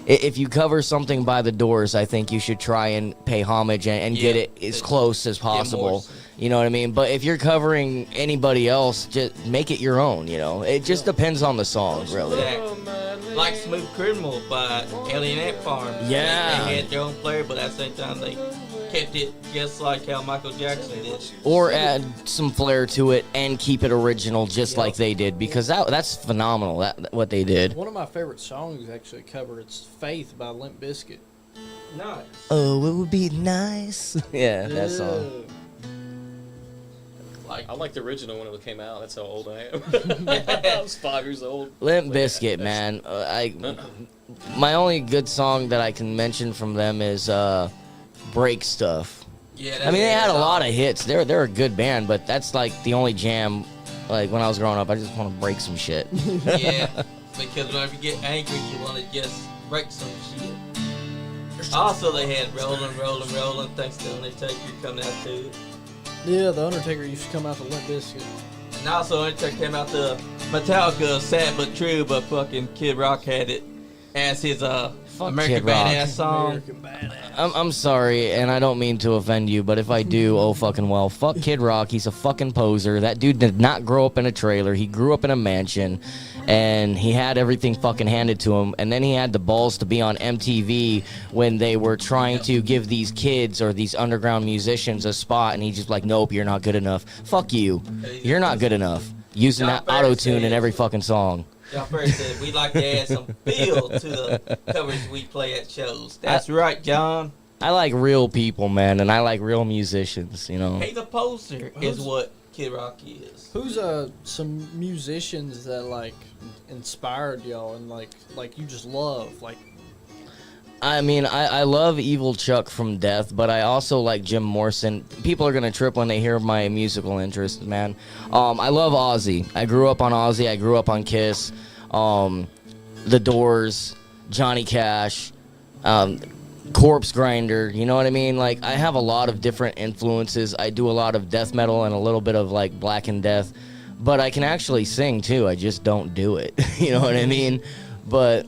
If you cover something by the Doors, I think you should try and pay homage and get Yeah. it as close as possible. Morrison. You know what I mean? But if you're covering anybody else, just make it your own, It just depends on the song, really. Exactly. Like Smooth Criminal by Alien Ant Farm. Yeah. They had their own flair, but at the same time they kept it just like how Michael Jackson did. Or add some flair to it and keep it original just Yep. like they did because that's phenomenal, what they did. One of my favorite songs actually covered. It's "Faith" by Limp Bizkit. Nice. Oh, it would be nice. Yeah, that song. Like, I like the original when it came out. That's how old I am. I was 5 years old. Limp Bizkit, man. My only good song that I can mention from them is Break Stuff. yeah, I mean, they had a lot of hits. They're a good band, but that's like the only jam. Like when I was growing up, I just want to break some shit. Yeah, because whenever you get angry, you want to just break some shit. Also, they had Rollin', Rollin', Rollin', thanks to Undertaker coming out too. Yeah, the Undertaker used to come out to Limp Bizkit. And also, Undertaker came out to Metallica, Sad But True, but fucking Kid Rock had it as his American Kid Rock. Badass song. American Badass. I'm sorry, and I don't mean to offend you, but if I do, oh fucking well. Fuck Kid Rock. He's a fucking poser. That dude did not grow up in a trailer. He grew up in a mansion, and he had everything fucking handed to him. And then he had the balls to be on MTV when they were trying to give these kids or these underground musicians a spot, and he's just like, nope, you're not good enough. Fuck you. You're not good enough. Using that auto-tune in every fucking song. Y'all first said we'd like to add some feel to the covers we play at shows. That's right, John. I like real people, man, and I like real musicians, Hey, the poser is what Kid Rock is. Who's some musicians that like inspired y'all and like you just love like? I mean, I love Evil Chuck from Death, but I also like Jim Morrison. People are gonna trip when they hear my musical interests, man. I love Ozzy. I grew up on Ozzy. I grew up on Kiss, The Doors, Johnny Cash, Corpse Grinder. You know what I mean? Like, I have a lot of different influences. I do a lot of death metal and a little bit of like Black and Death, but I can actually sing too. I just don't do it. You know what I mean? But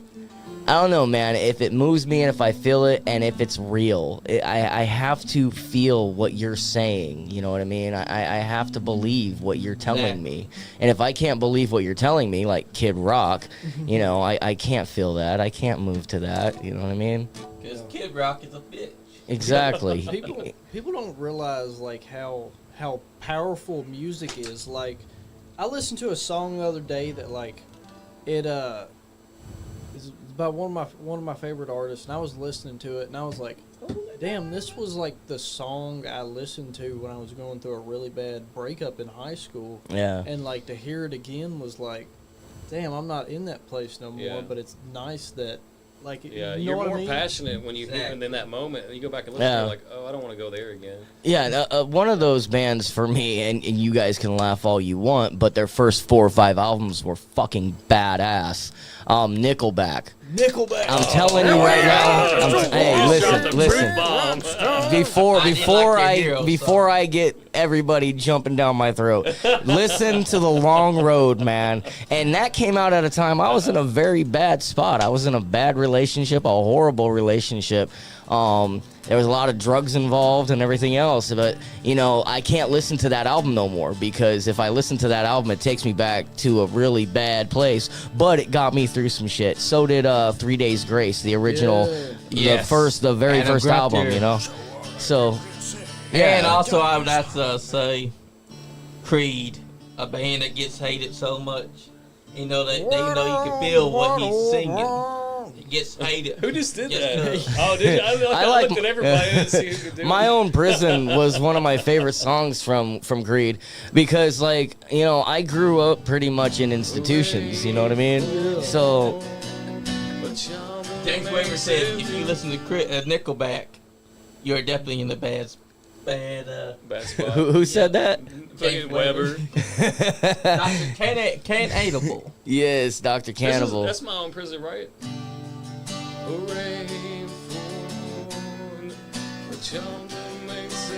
I don't know, man. If it moves me and if I feel it and if it's real, I have to feel what you're saying. You know what I mean? I have to believe what you're telling me. And if I can't believe what you're telling me, like Kid Rock, I can't feel that. I can't move to that. You know what I mean? Because Kid Rock is a bitch. Exactly. People don't realize like how powerful music is. Like, I listened to a song the other day that like it is by one of my favorite artists, and I was listening to it and I was like, damn, this was like the song I listened to when I was going through a really bad breakup in high school. Yeah. And like to hear it again was like, damn, I'm not in that place no more. Yeah. But it's nice that like Yeah, you know you're what more I mean? passionate when you and in that moment, and you go back and listen Yeah. to it, like, oh, I don't want to go there again. Yeah, one of those bands for me, and you guys can laugh all you want, but their first 4 or 5 albums were fucking badass. Nickelback. Nickelback. I'm telling you right now. Hey, listen. Before I get everybody jumping down my throat, listen to The Long Road, man. And that came out at a time I was in a very bad spot. I was in a bad relationship, a horrible relationship. There was a lot of drugs involved and everything else, but I can't listen to that album no more, because if I listen to that album, it takes me back to a really bad place. But it got me through some shit. So did 3 Days Grace, the original, the very first album. So yeah, and also I would have to say Creed, a band that gets hated so much. They know you can feel what he's singing. It gets hated. Who just did that? Oh, did you? I looked at everybody and see who could do it. My Own Prison was one of my favorite songs from Creed, because I grew up pretty much in institutions. You know what I mean? So James Weaver said if you listen to Nickelback, you're definitely in the bad spot. Who said that? Fucking Weber. Dr. Cannibal. Yes, Dr. Cannibal. That's My Own Prison, right? Hooray for the child that makes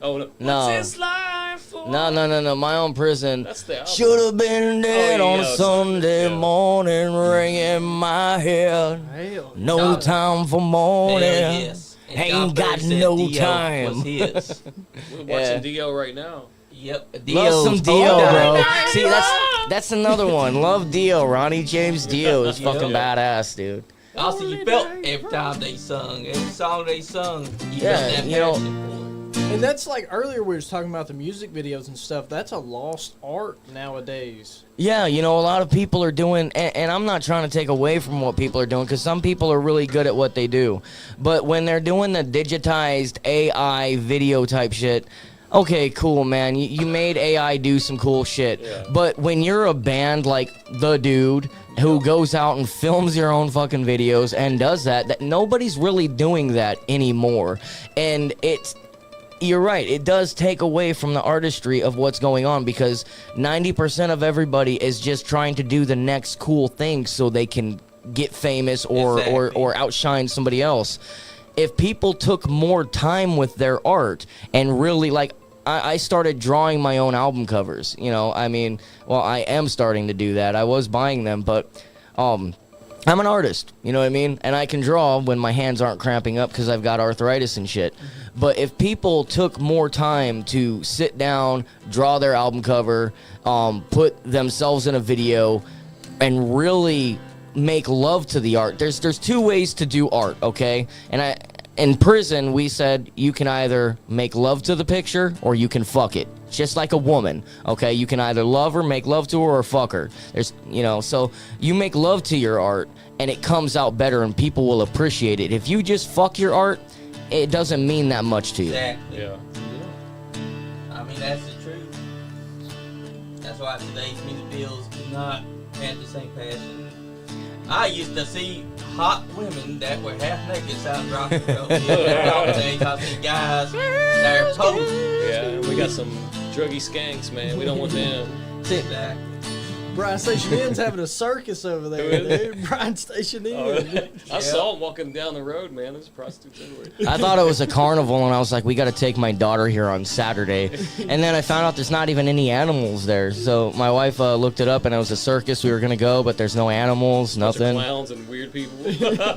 Oh, no. No. What's this life for? No. My Own Prison. That's the album. Should have been dead on a Sunday morning, ringing my head. Hell. No time for mourning. Yes. Ain't got no time. Was his. We're watching Dio right now. Yep. Love some Dio, bro. See, that's another one. Love Dio. Ronnie James Dio is fucking badass, dude. Also, you felt every time they sung, every song they sung, you Yeah, felt that you know- passion for it. And that's like earlier we were talking about the music videos and stuff. That's a lost art nowadays. Yeah, a lot of people are doing, and I'm not trying to take away from what people are doing, because some people are really good at what they do. But when they're doing the digitized AI video type shit, okay, cool, man. You made AI do some cool shit. Yeah. But when you're a band like The Dude, who goes out and films your own fucking videos and does that nobody's really doing that anymore. And you're right, it does take away from the artistry of what's going on, because 90% of everybody is just trying to do the next cool thing so they can get famous or outshine somebody else. If people took more time with their art and really, like, I started drawing my own album covers, I am starting to do that. I was buying them, but I'm an artist, you know what I mean? And I can draw when my hands aren't cramping up because I've got arthritis and shit. But if people took more time to sit down, draw their album cover, put themselves in a video, and really make love to the art. There's two ways to do art, okay? And in prison, we said you can either make love to the picture or you can fuck it. Just like a woman, okay? You can either love her, make love to her, or fuck her. So you make love to your art, and it comes out better, and people will appreciate it. If you just fuck your art, it doesn't mean that much to you. Exactly. Yeah. That's the truth. That's why today's music videos do not have the same passion. I used to see hot women that were half naked out rock and roll. Nowadays I see guys that are posing. Yeah, we got some druggy skanks, man. We don't want them. Exactly. Brian Station Inn's having a circus over there, dude. Brian Station Inn. I saw him walking down the road, man. There's prostitutes everywhere. I thought it was a carnival, and I was like, we got to take my daughter here on Saturday. And then I found out there's not even any animals there. So my wife looked it up, and it was a circus. We were going to go, but there's no animals, nothing. Clowns and weird people.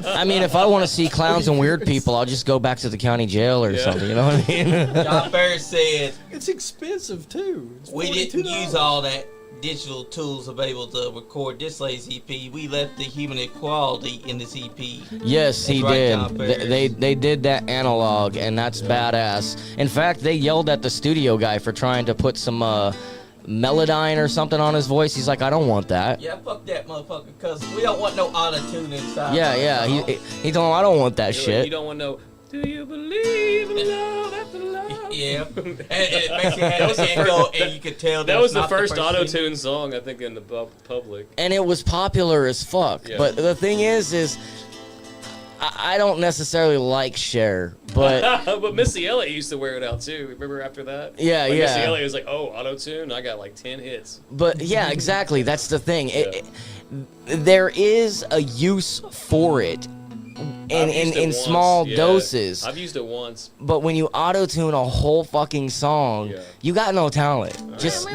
I mean, if I want to see clowns and weird people, I'll just go back to the county jail or something. You know what I mean? John Ferris said, It's expensive, too. It's we didn't use $42. all that digital tools available to record this latest EP. We left the human equality in this EP. Yes, he That's right, did. John Ferris. They did that analog, and that's badass. In fact, they yelled at the studio guy for trying to put some Melodyne or something on his voice. He's like, I don't want that. Yeah, fuck that motherfucker, because we don't want no auto-tune inside. Yeah. He told him, I don't want that shit. You don't want no, do you believe in love after love? Yeah. And it makes you have an echo, and you could tell That was the not first person. auto-tune song, I think, in the public. And it was popular as fuck. Yeah. But the thing is I don't necessarily like Cher, but but Missy Elliott used to wear it out too. Remember after that? Yeah, like yeah. Missy Elliott was like, "Oh, auto tune. I got like 10 hits." But yeah, exactly. That's the thing. There is a use for it in small doses. I've used it once. But when you auto tune a whole fucking song, you got no talent. Just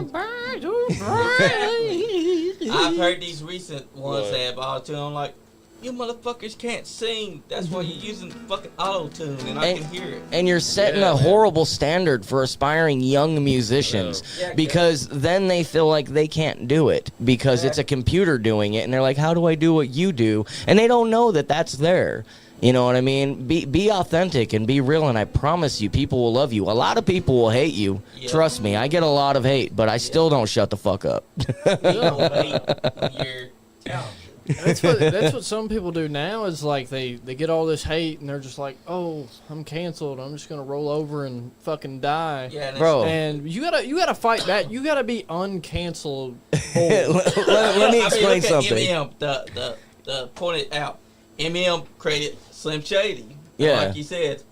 I've heard these recent ones that have auto tune. I'm like, you motherfuckers can't sing. That's why you're using fucking auto tune, and I can hear it. And you're setting a horrible standard for aspiring young musicians because then they feel like they can't do it because it's a computer doing it, and they're like, how do I do what you do? And they don't know that that's there. You know what I mean? Be authentic and be real, and I promise you, people will love you. A lot of people will hate you. Trust me, I get a lot of hate, but I still don't shut the fuck up. You don't hate when you're talented. That's what some people do now is like they get all this hate and they're just like, oh, I'm canceled. I'm just gonna roll over and fucking die. Yeah, bro. And you gotta fight back. You gotta be uncanceled. let me explain something. Eminem, the pointed out. Eminem created Slim Shady. Yeah. Like you said,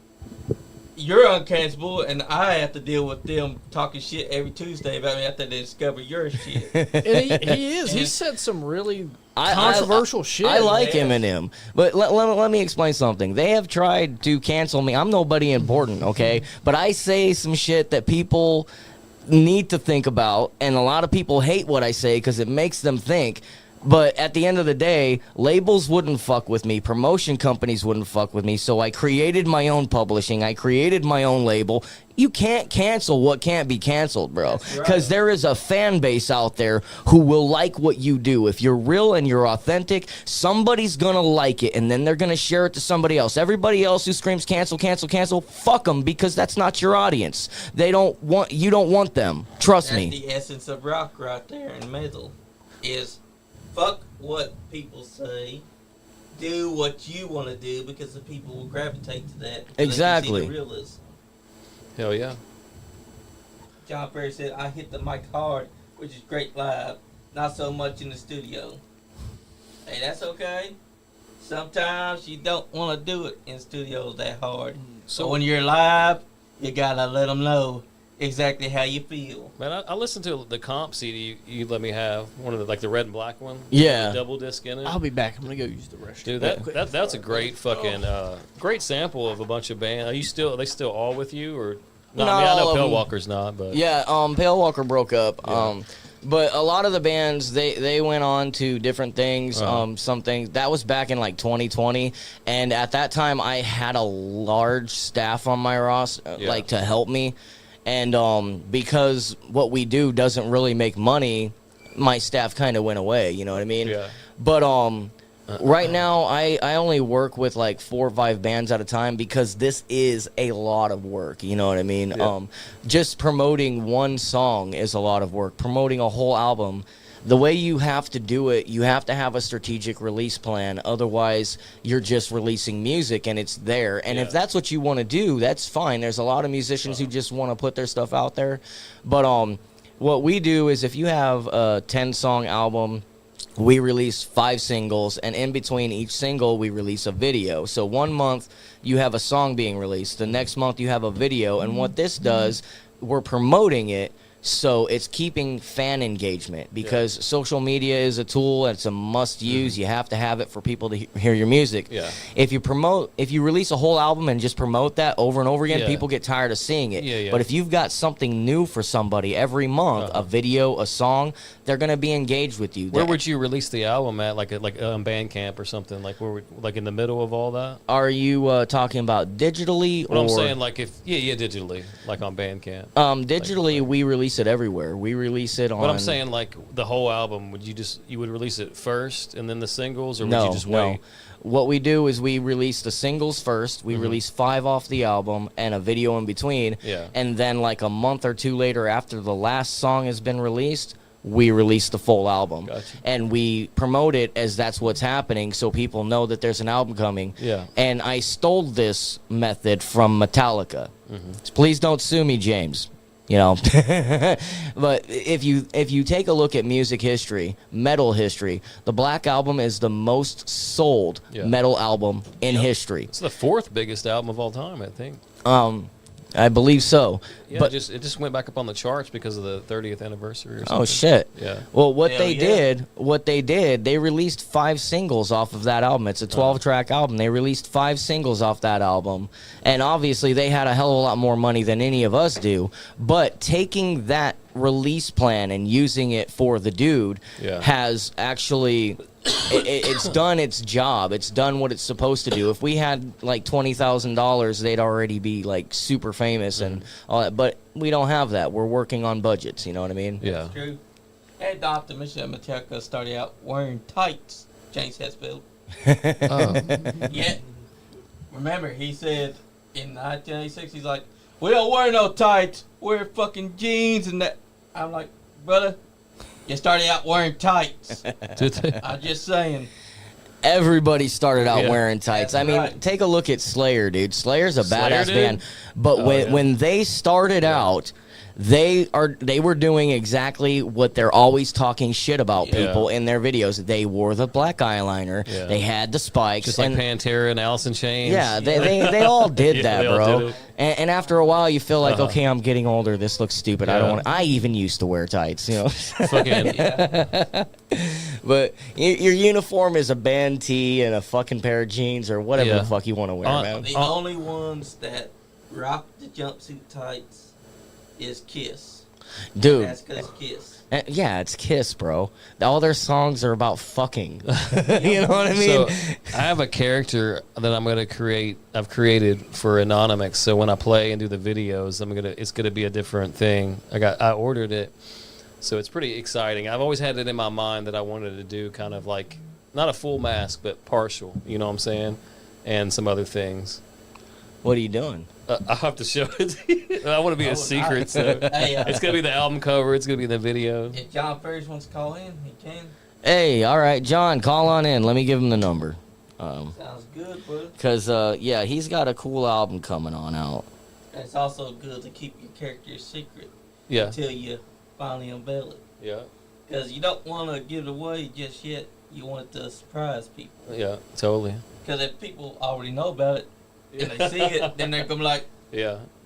you're uncancelable, and I have to deal with them talking shit every Tuesday about me after they discover your shit. And he is. He said some really controversial shit. I like Eminem, but let me explain something. They have tried to cancel me. I'm nobody important, okay? But I say some shit that people need to think about, and a lot of people hate what I say because it makes them think. But at the end of the day, labels wouldn't fuck with me. Promotion companies wouldn't fuck with me. So I created my own publishing. I created my own label. You can't cancel what can't be canceled, bro. Because there is a fan base out there who will like what you do. If you're real and you're authentic, somebody's going to like it. And then they're going to share it to somebody else. Everybody else who screams cancel, cancel, cancel, fuck them because that's not your audience. You don't want them. Trust me. That's the essence of rock right there in metal is... fuck what people say. Do what you want to do because the people will gravitate to that. Exactly. They can see the realism. Hell yeah. John Perry said, I hit the mic hard, which is great live. Not so much in the studio. Hey, that's okay. Sometimes you don't want to do it in studios that hard. So when you're live, you got to let them know exactly how you feel. Man, I listened to the comp CD you let me have, one of the red and black one. Yeah. The double disc in it. I'll be back. I'm gonna go use the restroom. Dude, that's a great fucking great sample of a bunch of bands. Are they still all with you or? No, I mean I know Pale Walker's not, but yeah, Pale Walker broke up. Yeah. But a lot of the bands they went on to different things. Some things that was back in like 2020, and at that time I had a large staff on my roster, like to help me. And because what we do doesn't really make money, my staff kind of went away, you know what I mean? Yeah. But right now, I only work with like 4 or 5 bands at a time because this is a lot of work, you know what I mean? Yeah. Just promoting one song is a lot of work. Promoting a whole album, the way you have to do it, you have to have a strategic release plan. Otherwise, you're just releasing music and it's there. And if that's what you want to do, that's fine. There's a lot of musicians who just want to put their stuff out there. But what we do is if you have a 10-song album, we release 5 singles, and in between each single, we release a video. So 1 month, you have a song being released. The next month, you have a video. And what this does, we're promoting it. So it's keeping fan engagement because social media is a tool. It's a must use. You have to have it for people to hear your music. Yeah. If you release a whole album and just promote that over and over again, people get tired of seeing it. Yeah. But if you've got something new for somebody every month, a video, a song, they're going to be engaged with you. Where would you release the album at? Like Bandcamp or something? Like like in the middle of all that? Are you talking about digitally? What I'm saying, like digitally, like on Bandcamp. Digitally, we release it everywhere. We release it on. But I'm saying, like the whole album, you would release it first and then the singles, or would you just wait? What we do is we release the singles first. We release 5 off the album and a video in between. Yeah. And then like a month or 2 later, after the last song has been released, we release the full album. Gotcha. And we promote it as that's what's happening, so people know that there's an album coming. Yeah. And I stole this method from Metallica. Please don't sue me, James. you know. But if you take a look at music history, metal history, the Black Album is the most sold metal album in history. It's the 4th biggest album of all time, I think. I believe so. Yeah, but it just went back up on the charts because of the 30th anniversary or something. Oh shit. Yeah. Well, what they did, they released 5 singles off of that album. It's a 12-track album. They released 5 singles off that album. And obviously they had a hell of a lot more money than any of us do, but taking that release plan and using it for the dude has actually it's done its job. It's done what it's supposed to do. If we had like $20,000, they'd already be like super famous and all that. But we don't have that. We're working on budgets. You know what I mean? Yeah. That's true. And Dr. Michelle Metallica started out wearing tights. James Hetfield. Yeah. Remember, he said in 1986, he's like, "We don't wear no tights. Wear fucking jeans and that." I'm like, brother, you started out wearing tights. I'm just saying. Everybody started out wearing tights. I mean, take a look at Slayer, dude. Slayer's a badass band. But when they started out, they were doing exactly what they're always talking shit about people in their videos. They wore the black eyeliner. Yeah. They had the spikes. Just like Pantera and Alice in Chains. Yeah, they all did that, bro. And after a while, you feel like, okay, I'm getting older. This looks stupid. I don't want. I even used to wear tights, you know. But your uniform is a band tee and a fucking pair of jeans or whatever the fuck you want to wear, man. The only ones that rock the jumpsuit tights is Kiss. Dude. That's because Kiss. Yeah, it's Kiss, bro. All their songs are about fucking. You know what I mean? So I have a character that I'm gonna create. I've created for Anonymix. So when I play and do the videos, it's gonna be a different thing. I ordered it, so it's pretty exciting. I've always had it in my mind that I wanted to do kind of like not a full mask, but partial. You know what I'm saying? And some other things. What are you doing? I'll have to show it. I want to be a secret. So it's going to be the album cover. It's going to be the video. If John Ferris wants to call in, he can. Hey, all right, John, call on in. Let me give him the number. Sounds good, bud. Because, he's got a cool album coming on out. And it's also good to keep your character secret until you finally unveil it. Yeah. Because you don't want to give it away just yet. You want it to surprise people. Yeah, totally. Because if people already know about it, and they see it, then they're gonna be like,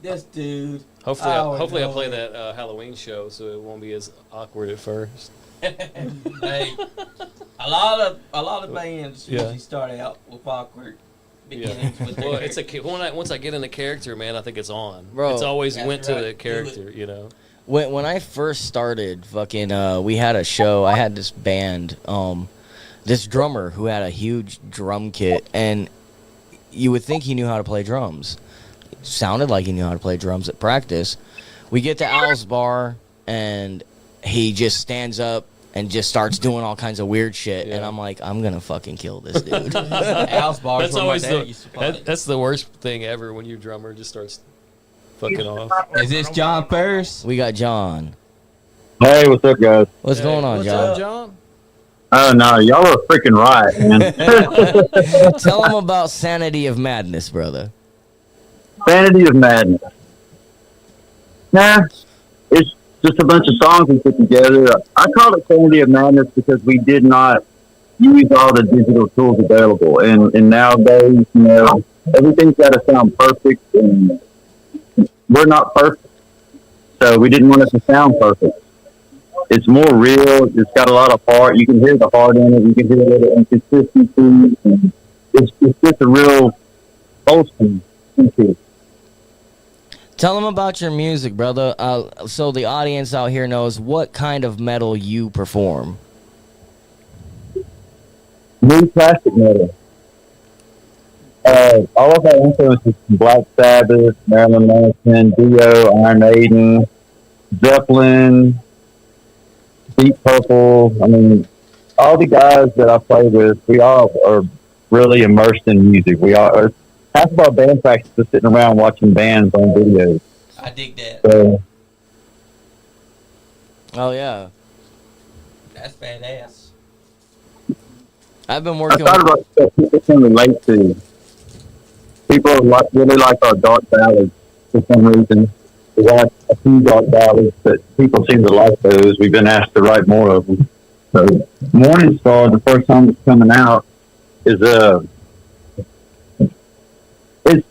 this dude. Hopefully I play that Halloween show, so it won't be as awkward at first. Hey, a lot of bands usually start out with awkward beginnings. With well, once I get in the character, man, I think it's on. Bro, it's always went to the character, you know. When I first started, we had a show. I had this band, this drummer who had a huge drum kit, and you would think he knew how to play drums. It sounded like he knew how to play drums at practice. We get to Al's bar, and he just stands up and just starts doing all kinds of weird shit. And I'm like, I'm going to fucking kill this dude. Al's bar that's always that's the worst thing ever when your drummer just starts fucking off. Is this John Ferris? We got John. Hey, what's up, guys? What's going on, John? What's up, John? Oh, no, y'all are freaking right, man. Tell him about Sanity of Madness, brother. Sanity of Madness. Nah, it's just a bunch of songs we put together. I call it Sanity of Madness because we did not use all the digital tools available. And nowadays, you know, everything's got to sound perfect, and we're not perfect. So we didn't want it to sound perfect. It's more real. It's got a lot of heart. You can hear the heart in it. You can hear the inconsistency. It's just a real wholesome. Tell them about your music, brother, so the audience out here knows what kind of metal you perform. New classic metal. All of our influences from Black Sabbath, Marilyn Manson, Dio, Iron Maiden, Zeppelin, Deep Purple. I mean, all the guys that I play with, we all are really immersed in music. We all are. Half of our band practice is sitting around watching bands on videos. I dig that. So, Oh, yeah. That's badass. I've been I working thought about stuff people can relate to. People really like our dark ballads for some reason. We got a few dark ballads, but people seem to like those. We've been asked to write more of them. So, Morning Star, the first song that's coming out, is it's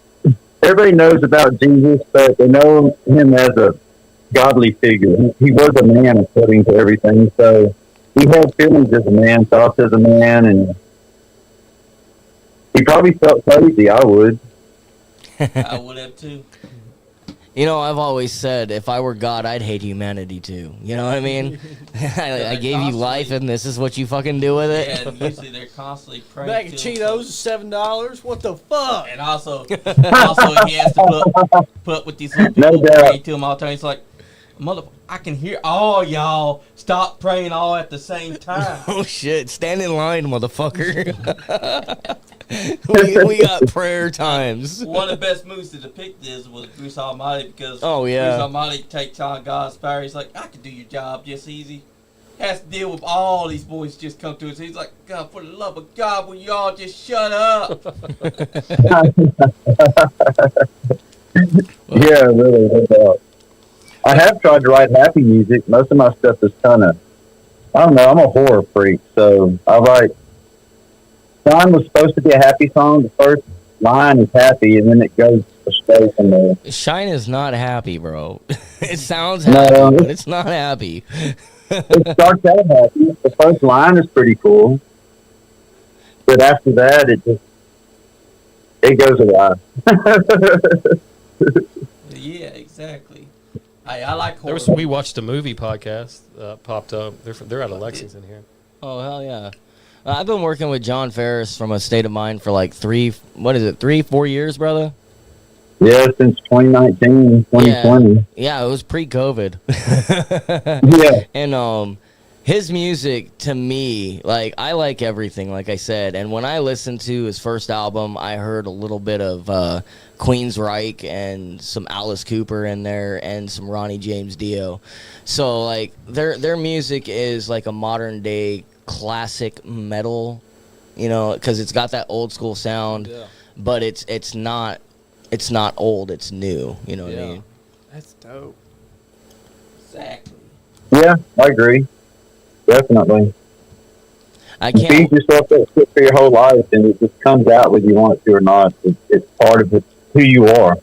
everybody knows about Jesus, but they know him as a godly figure. He was a man according to everything, so he had feelings as a man, thoughts as a man, and he probably felt crazy. I would. I would have too. You know, I've always said if I were God, I'd hate humanity too. You know what I mean? I gave you life, and this is what you fucking do with it. Yeah, and usually they're constantly praying. Bag of Cheetos is $7. What the fuck? And also he has to put up with these little people praying to him all the time. He's like, mother, I can hear all y'all stop praying all at the same time. Oh shit! Stand in line, motherfucker. we got prayer times. One of the best movies to depict this was Bruce Almighty, because Bruce Almighty takes on God's power. He's like, I can do your job just easy. Has to deal with all these boys just come to us. He's like, God, for the love of God, will you all just shut up? Yeah, really. No doubt. I have tried to write happy music. Most of my stuff is kind of, I don't know, I'm a horror freak, so I write. Shine was supposed to be a happy song. The first line is happy, and then it goes astray from there. Shine is not happy, bro. It sounds happy, but it's not happy. It starts out happy. The first line is pretty cool, but after that, it goes awry. Yeah, exactly. I like horror. We watched a movie podcast popped up. They're out of Lexington here. Oh, hell yeah. I've been working with John Ferris from A State of Mind for like 3-4 years, brother? Yeah, since 2019, 2020. Yeah, it was pre-COVID. Yeah. And his music, to me, like, I like everything, like I said. And when I listened to his first album, I heard a little bit of Queensryche and some Alice Cooper in there and some Ronnie James Dio. So, like, their music is like a modern-day classic metal, you know, because it's got that old school sound, but it's not old, it's new, you know what I mean? That's dope. Exactly. Yeah, I agree. Definitely. I can't feed yourself that shit for your whole life, and it just comes out whether you want it to or not. It's part of it, who you are.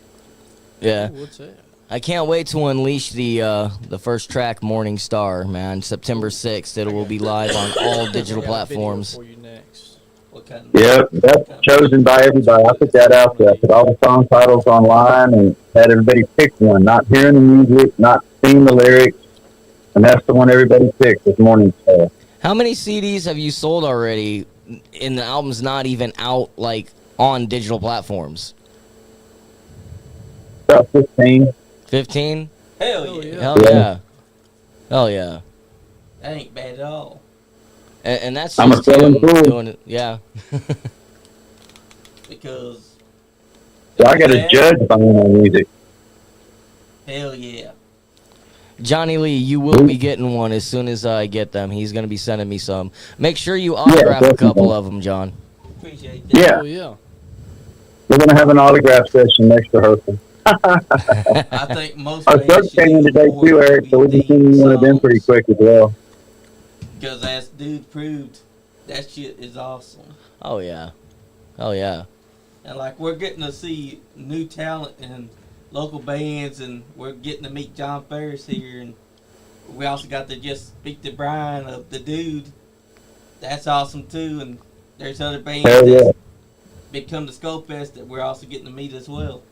Yeah. What's that? I can't wait to unleash the first track, Morning Star, man. September 6th. It will be live on all digital platforms. For you next. What kind of Yeah, that's chosen by everybody. I put that out there. I put all the song titles online and had everybody pick one. Not hearing the music, not seeing the lyrics, and that's the one everybody picked. This Morning Star. How many CDs have you sold already? And the album's not even out, like, on digital platforms. About 15. 15? Hell yeah. Hell yeah. Hell yeah. That ain't bad at all. And that's I'm just a selling him fool. doing it. Yeah. Because So I got a judge buying my music. hell yeah. Johnny Lee, you will be getting one as soon as I get them. He's going to be sending me some. Make sure you autograph a couple of them, John. Appreciate that. Yeah, Oh, yeah. we're going to have an autograph session next rehearsal. I think most Our bands subs should came in use today more too, Eric, so we'll be sending one of them songs. pretty quick as well. Because as dude proved, that shit is awesome. Oh, yeah. Oh, yeah. And like we're getting to see new talent and local bands, and we're getting to meet John Ferris here, and we also got to just speak to Brian of the Dude. That's awesome too, and there's other bands Hell yeah. that become the Skullfest that we're also getting to meet as well.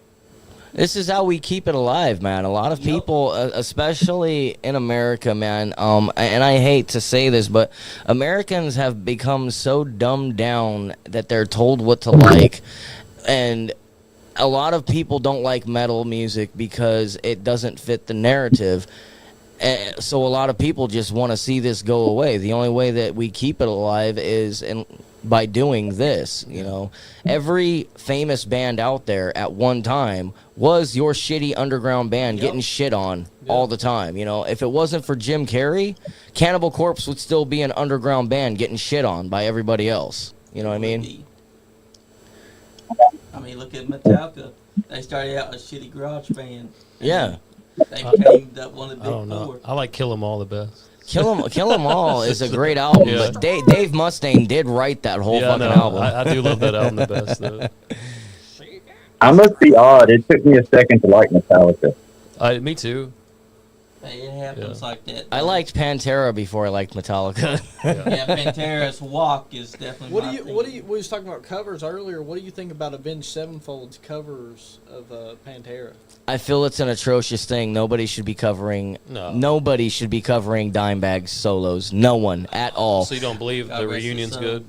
This is how we keep it alive, man. A lot of people, especially in America, man, and I hate to say this, but Americans have become so dumbed down that they're told what to like. And a lot of people don't like metal music because it doesn't fit the narrative. So a lot of people just want to see this go away. The only way that we keep it alive is by doing this, you know. Every famous band out there at one time was your shitty underground band getting shit on all the time, you know. If it wasn't for Jim Carrey, Cannibal Corpse would still be an underground band getting shit on by everybody else. You know what I mean? I mean, look at Metallica. They started out a shitty garage band. Yeah. They became one of the I big don't know. four. I like Kill 'Em All the best. Kill 'Em All is a great album, Yeah. but Dave Mustaine did write that whole Yeah, fucking no, album. I do love that album the best, though. I must be odd. It took me a second to like Metallica. Me too. It happens like that. I liked Pantera before I liked Metallica. Yeah, Pantera's Walk is definitely. We was talking about covers earlier. What do you think about Avenged Sevenfold's covers of Pantera? I feel it's an atrocious thing. Nobody should be covering. No. Nobody should be covering Dimebag's solos. No one at all. So you don't believe God the rest his reunion's soul. good?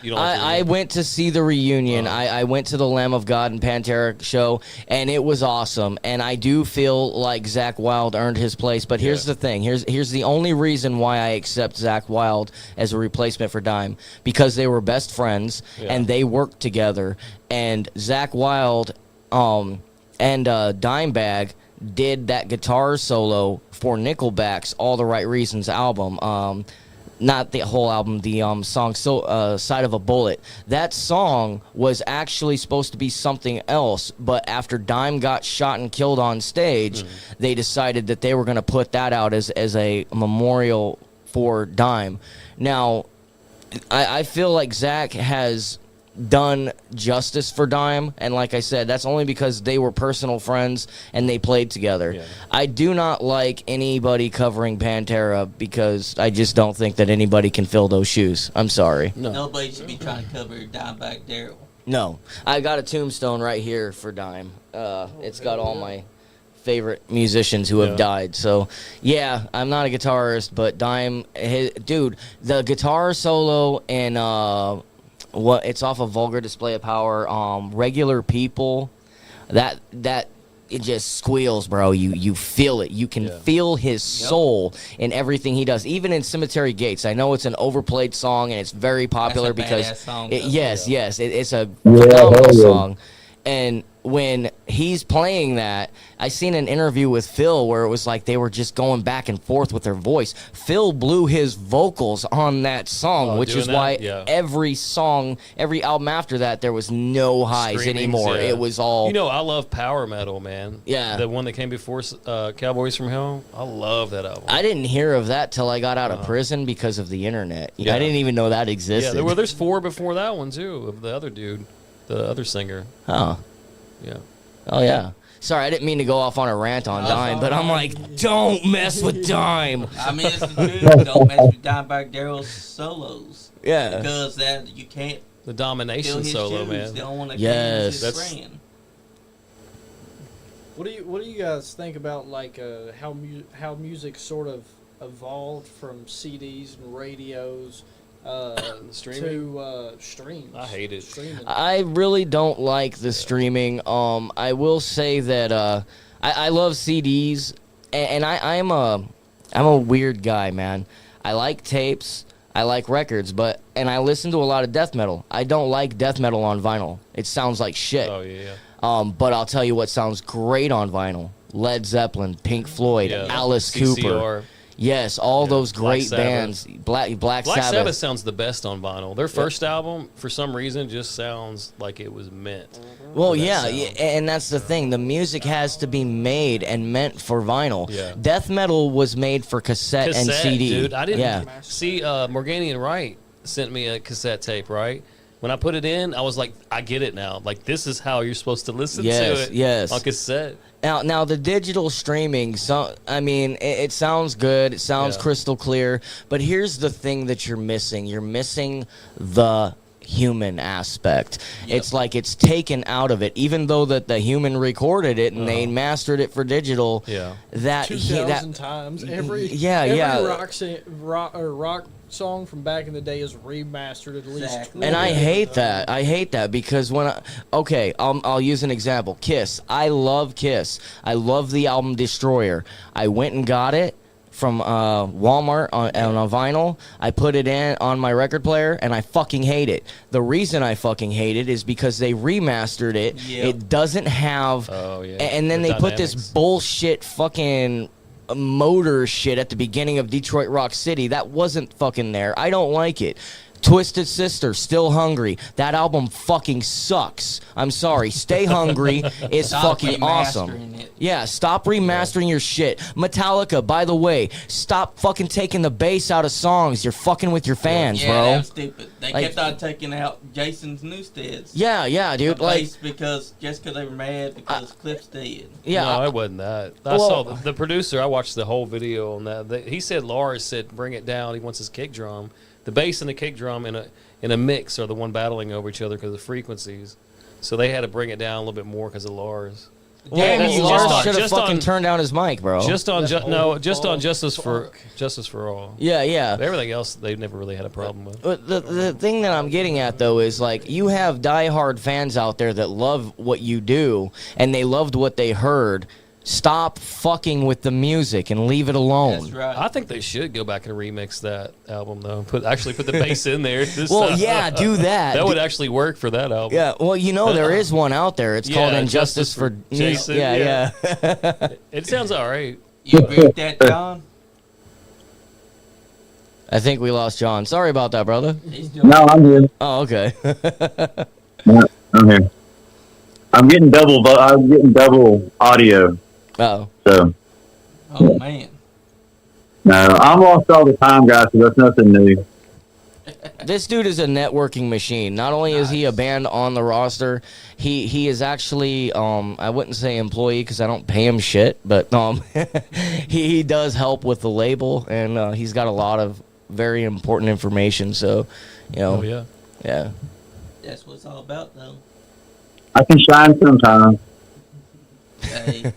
You don't I went to see the reunion. I went to the Lamb of God and Pantera show, and it was awesome. And I do feel like Zakk Wylde earned his place. But here's the thing. Here's the only reason why I accept Zakk Wylde as a replacement for Dime, because they were best friends and they worked together. And Zakk Wylde and Dimebag did that guitar solo for Nickelback's All the Right Reasons album. Not the whole album, the song Side of a Bullet. That song was actually supposed to be something else, but after Dime got shot and killed on stage, they decided that they were going to put that out as a memorial for Dime. Now, I feel like Zakk has done justice for Dime, and like I said, that's only because they were personal friends and they played together. Yeah. I do not like anybody covering Pantera because I just don't think that anybody can fill those shoes. I'm sorry. Nobody should be trying to cover Dimebag Darrell. No. I got a tombstone right here for Dime. It's got all my favorite musicians who have died. So, yeah, I'm not a guitarist, but Dime, dude, the guitar solo and it's off of Vulgar Display of Power. Regular People, that it just squeals, bro. You feel it. You can feel his soul in everything he does. Even in Cemetery Gates, I know it's an overplayed song and it's very popular That's a because badass song, it's a phenomenal song. And when he's playing that, I seen an interview with Phil where it was like they were just going back and forth with their voice. Phil blew his vocals on that song, which is why every song, every album after that, there was no highs anymore. It was all... You know, I love power metal, man. Yeah. The one that came before Cowboys from Hell. I love that album. I didn't hear of that till I got out of prison because of the internet. I didn't even know that existed. Yeah, there's 4 before that one, too, of the other dude, the other singer. Oh. Yeah. Oh, yeah. Sorry, I didn't mean to go off on a rant on Dime, but I'm like, don't mess with Dime. I mean, it's the truth. Don't mess with Dimebag Darrell's solos. Yeah. Because that you can't The feel domination his solo, shoes. man. They don't want to Yes. his brand. What do you guys think about like how music sort of evolved from CDs and radios Streaming? to streams? I hate it. Streaming. I really don't like the streaming. I will say that I love CDs, and I'm a weird guy, man. I like tapes, I like records, and I listen to a lot of death metal. I don't like death metal on vinyl. It sounds like shit. Oh, yeah. But I'll tell you what sounds great on vinyl: Led Zeppelin, Pink Floyd, Alice Cooper. CCR. Yes, all those Black great Sabbath. bands. Black Sabbath sounds the best on vinyl. Their first album, for some reason, just sounds like it was meant. Well, for that yeah, sound. and that's the thing. The music has to be made and meant for vinyl. Yeah. Death metal was made for cassette and CD. Dude, I didn't Yeah. see Morganian Wright sent me a cassette tape, right? When I put it in, I was like, I get it now. Like, this is how you're supposed to listen to it Yes. on cassette. Now the digital streaming. So I mean, it sounds good. It sounds crystal clear. But here's the thing that you're missing. You're missing the human aspect. It's like it's taken out of it, even though that the human recorded it and they mastered it for digital. Yeah. That 2,000 times every rock song from back in the day is remastered at least. Exactly. And I hate that. I hate that because I'll use an example. Kiss. I love Kiss. I love the album Destroyer. I went and got it from Walmart on a vinyl. I put it in on my record player, and I fucking hate it. The reason I fucking hate it is because they remastered it. Yep. It doesn't have... Oh, yeah. And then they put this bullshit fucking motor shit at the beginning of Detroit Rock City. That wasn't fucking there. I don't like it. Twisted Sister, Still Hungry. That album fucking sucks. I'm sorry. Stay Hungry is Stop fucking awesome. remastering it. Yeah, stop remastering your shit. Metallica, by the way, stop fucking taking the bass out of songs. You're fucking with your fans, Yeah, bro. that was stupid. They Like- kept on taking out Jason's Newstead's. Yeah, dude. Like, because they were mad because Cliff's dead. yeah. No, it wasn't that. I Well- saw the producer. I watched the whole video on that. He said Lars said bring it down. He wants his kick drum. The bass and the kick drum in a mix are the one battling over each other because of frequencies. So they had to bring it down a little bit more because of Lars. Damn you, Lars Lars. should have just fucking on- turned down his mic, bro. Just on That Justice fuck. for All. yeah. Everything else they never really had a problem with. But the thing that I'm getting at, though, is like you have diehard fans out there that love what you do, and they loved what they heard. Stop fucking with the music and leave it alone. That's right. I think they should go back and remix that album though. Put the bass in there. This Well, time. yeah, do that. That would actually work for that album. Yeah, well, you know, there is one out there. It's called Yeah, Injustice Justice for for Jason, Yeah. It sounds all right. You agree with that, John? I think we lost John. Sorry about that, brother. He's doing No, I'm here. Oh, okay. Yeah, I'm here. I'm getting double audio. Oh. So Oh man. no, I'm lost all the time, guys. So that's nothing new. This dude is a networking machine. Not only is he a band on the roster, he is actually I wouldn't say employee because I don't pay him shit, but he does help with the label, and he's got a lot of very important information. So, you know, Oh yeah. yeah. That's what it's all about, though. I can shine sometimes. Hey.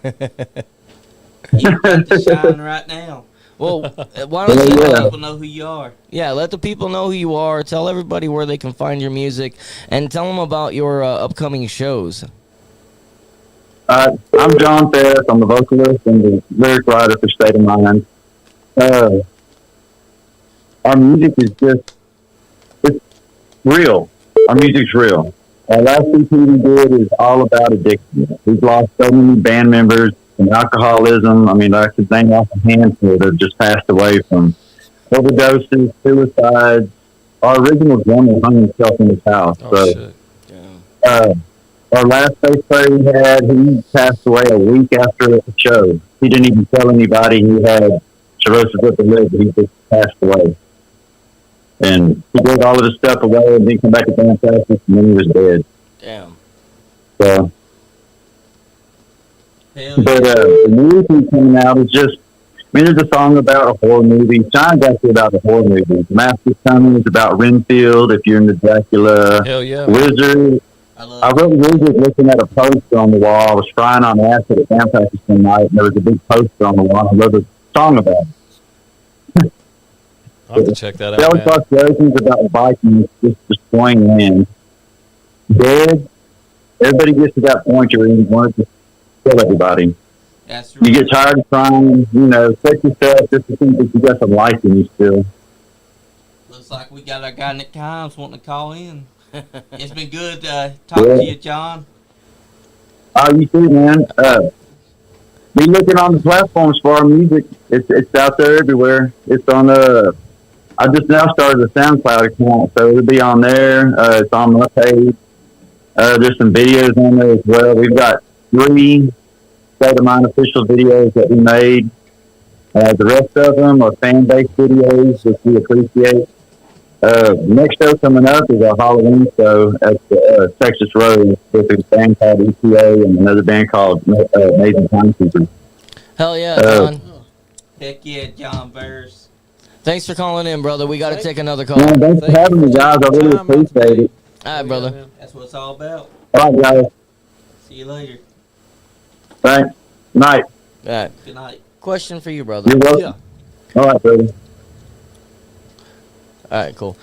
You got to shine right now. Well, why don't you? Let people know who you are. Yeah, let the people know who you are. Tell everybody where they can find your music, and tell them about your upcoming shows. I'm John Ferris. I'm the vocalist and the lyric writer for State of Mind. Our music is it's real. Our music's real. Our last EP we did is all about addiction. We've lost so many band members from alcoholism. I mean, I could name off a handful that have just passed away from overdoses, suicides. Our original drummer hung himself in his house. Oh So, shit. our last bass player we had, he passed away a week after the show. He didn't even tell anybody he had cirrhosis of the liver. He just passed away. And he gave all of his stuff away and didn't come back to band practice, and then he was dead. Damn. So, Hell but yeah. the new EP coming out is just, I mean, there's a song about a horror movie. Sean's actually about the horror movie. Mask is Coming is about Renfield, if you're into Dracula. Hell yeah. Wizard. I wrote Wizard looking at a poster on the wall. I was frying on acid at band practice one night, and there was a big poster on the wall. I wrote a song about it. I'll have to check that They out. always Man. talk legends about Vikings just destroying land. Dead. Everybody gets to that point where you want to kill everybody. That's right. You get tired of trying, set yourself just to think that you got some life in you still. Looks like we got our guy Nick Kimes wanting to call in. It's been good talking to you, John. You too, man. Be looking on the platforms for our music. It's out there everywhere. It's on I just now started a SoundCloud account, so it'll be on there. It's on my page. There's some videos on there as well. We've got 3 State of Mind official videos that we made. The rest of them are fan-based videos, which we appreciate. Next show coming up is our Halloween show at the Texas Road with a band called EPA and another band called Amazing Timekeepers. Hell yeah, John. Heck yeah, John Bears. Thanks for calling in, brother. We got to take another call. Man, thanks for having me, guys. I really appreciate it. All right, brother. That's what it's all about. All right, guys. See you later. Thanks. Night. All right. Good night. Question for you, brother. You're welcome. Yeah. All right, brother. All right, cool.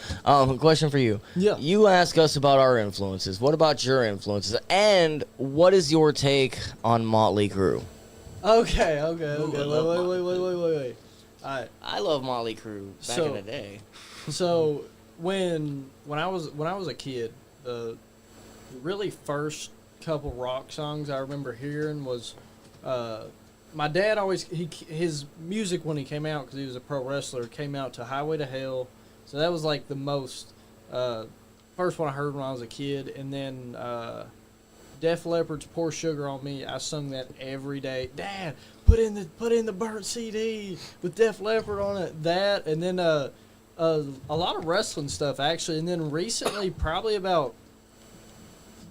Question for you. Yeah. You ask us about our influences. What about your influences? And what is your take on Motley Crue? Okay. Ooh, I love Wait. All right. I love Motley Crue back So- in the day. So when I was a kid, the really first couple rock songs I remember hearing was my dad always his music when he came out, because he was a pro wrestler, came out to Highway to Hell. So that was like the most First one I heard when I was a kid, and then Def Leppard's "Pour Sugar on Me." I sung that every day. Dad, put in the burnt CD with Def Leppard on it. That, and then a lot of wrestling stuff actually, and then recently, probably about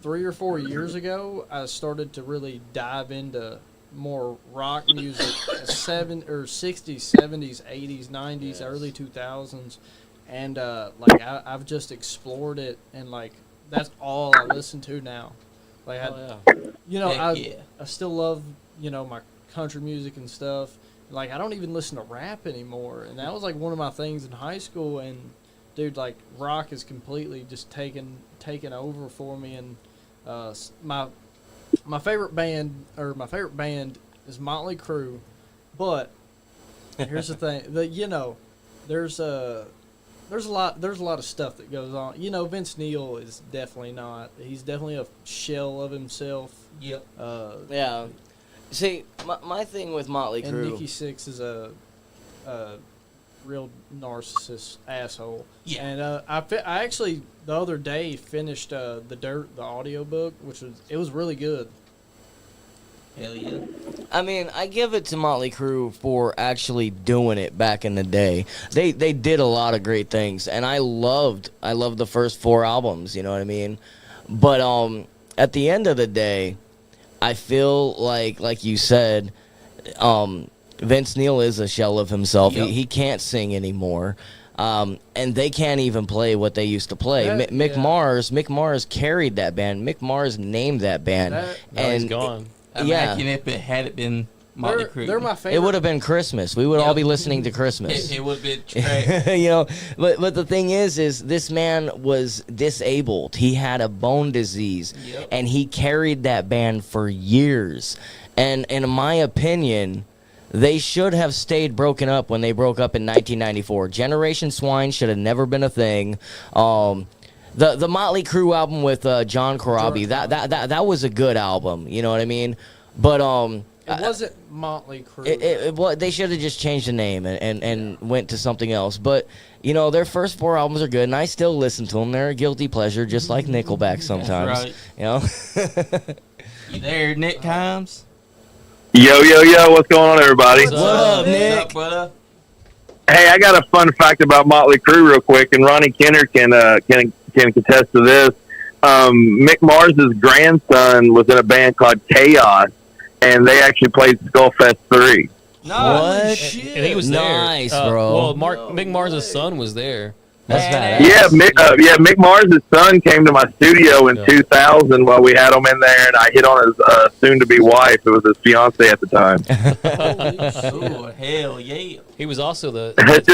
3 or 4 years ago, I started to really dive into more rock music, 60s, 70s, 80s, 90s, Yes. early 2000s, and like I've just explored it, and like that's all I listen to now. Like yeah. I still love my country music and stuff. Like I don't even listen to rap anymore, and that was like one of my things in high school. And dude, like rock is completely just taken over for me. And my favorite band is Motley Crue, but here's the thing: there's a lot of stuff that goes on. Vince Neil is definitely not. He's definitely a shell of himself. Yep. Yeah. See, my thing with Motley And Crue. Nikki Sixx is a real narcissist asshole. Yeah. And I actually the other day finished the audiobook, which was really good. Hell yeah. I mean, I give it to Motley Crue for actually doing it back in the day. They did a lot of great things, and I loved the first 4 albums. You know what I mean? But at the end of the day, I feel like you said, Vince Neil is a shell of himself. Yep. He can't sing anymore. And they can't even play what they used to play. Mick Mars carried that band. Mick Mars named that band. Now he's gone. Imagine if it had it been Motley Crue. They're my favorite. It would have been Christmas. We would all be listening to Christmas. It would have been trash. But the thing is this man was disabled. He had a bone disease, Yep. and he carried that band for years. And in my opinion, they should have stayed broken up when they broke up in 1994. Generation Swine should have never been a thing. The Motley Crue album with John Corabi, that was a good album. You know what I mean? But It wasn't Motley Crue. they should have just changed the name and went to something else. But their first 4 albums are good, and I still listen to them. They're a guilty pleasure, just like Nickelback sometimes. That's right. You there, Nick Kimes? Yo, what's going on, everybody? What's up, What's Nick? up, brother? Hey, I got a fun fact about Motley Crue real quick, and Ronnie Kenner can contest to this. Mick Mars's grandson was in a band called Chaos, and they actually played Skullfest 3. What? Shit. And he was there. Nice, bro. Well, Mick Mars' son was there. That's Badass. badass. Mick Mars's son came to my studio in 2000 while we had him in there, and I hit on his soon-to-be wife. It was his fiance at the time. Oh, hell yeah. He was also the That's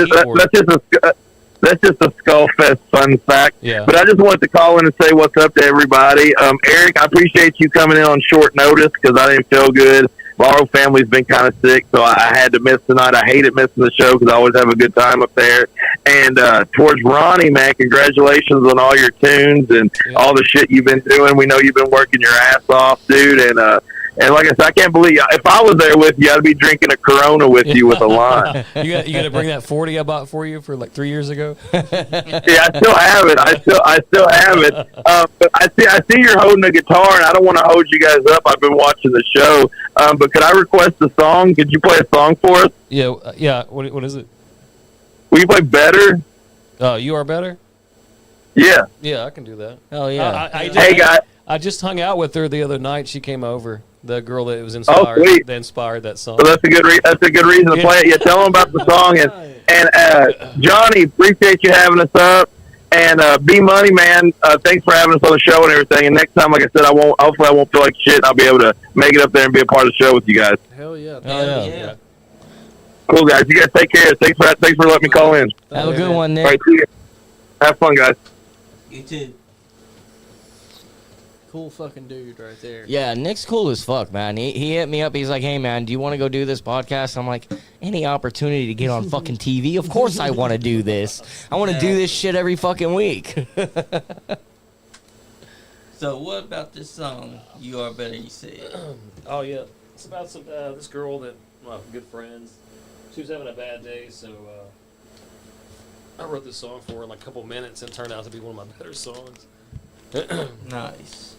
just a Skullfest fun fact. Yeah. But I just wanted to call in and say what's up to everybody. Eric, I appreciate you coming in on short notice because I didn't feel good. My whole family's been kind of sick, so I had to miss tonight. I hated missing the show because I always have a good time up there. And towards Ronnie, man, congratulations on all your tunes and all the shit you've been doing. We know you've been working your ass off, dude. And like I said, I can't believe if I was there with you, I'd be drinking a Corona with you with a lime. You got to bring that 40 I bought for you for like 3 years ago. Yeah, I still have it. I still have it. But I see you're holding a guitar, and I don't want to hold you guys up. I've been watching the show. But could I request a song? Could you play a song for us? Yeah. What is it? Will you play Better? You Are Better? Yeah. Yeah, I can do that. Oh, yeah. Hey, guys. I just hung out with her the other night. She came over. The girl that was inspired, sweet. that inspired that song. So that's a good reason to play it. Yeah, tell them about the song. And Johnny, appreciate you having us up. And Bmoney, man, thanks for having us on the show and everything. And next time, like I said, hopefully I won't feel like shit. And I'll be able to make it up there and be a part of the show with you guys. Hell yeah. Yeah. Cool, guys. You guys take care. Thanks for letting me call in. Have a good one, All right, Nick. see you. Have fun, guys. You too. Cool fucking dude right there. Yeah, Nick's cool as fuck, man. He hit me up. He's like, hey, man, do you want to go do this podcast? I'm like, any opportunity to get on fucking TV? Of course I want to do this. I want to do this shit every fucking week. So what about this song, You Are Better, you said? Oh yeah, it's about some this girl that good friends. She was having a bad day, so I wrote this song for in like a couple minutes and it turned out to be one of my better songs. Nice.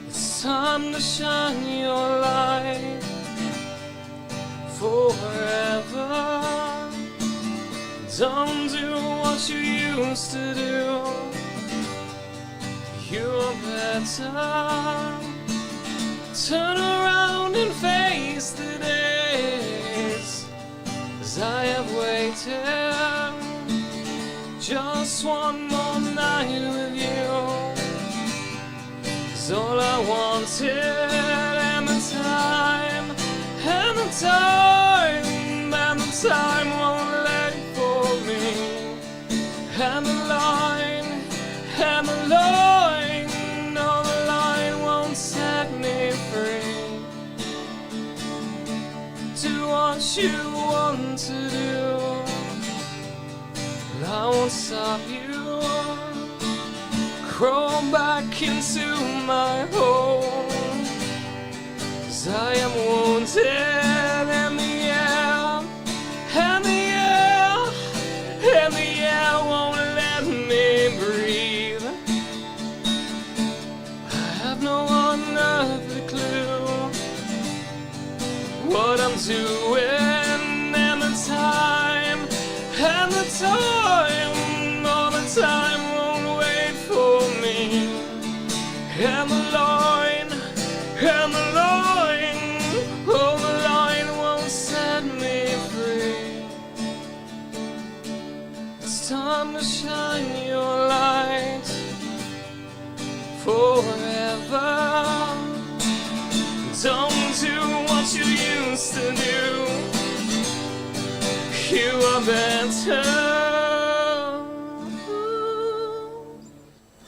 It's time to shine your light forever. Don't do what you used to do. You're better. Turn around and face the days as I have waited. Just one more night with you is all I wanted. And the time, and the time, and the time won't let for me. And the line, and the line, no, the line won't set me free. Do what you want to do, and I won't stop you. Crawl back into my home, 'cause I am wounded, and the air, and the air, and the air won't let me breathe. I have no unearthly clue what I'm doing, and the time, and the time, all the time won't wait for me. And the line, and the line, oh, the line won't set me free. It's time to shine your light forever. Don't do what you used to do. You are better.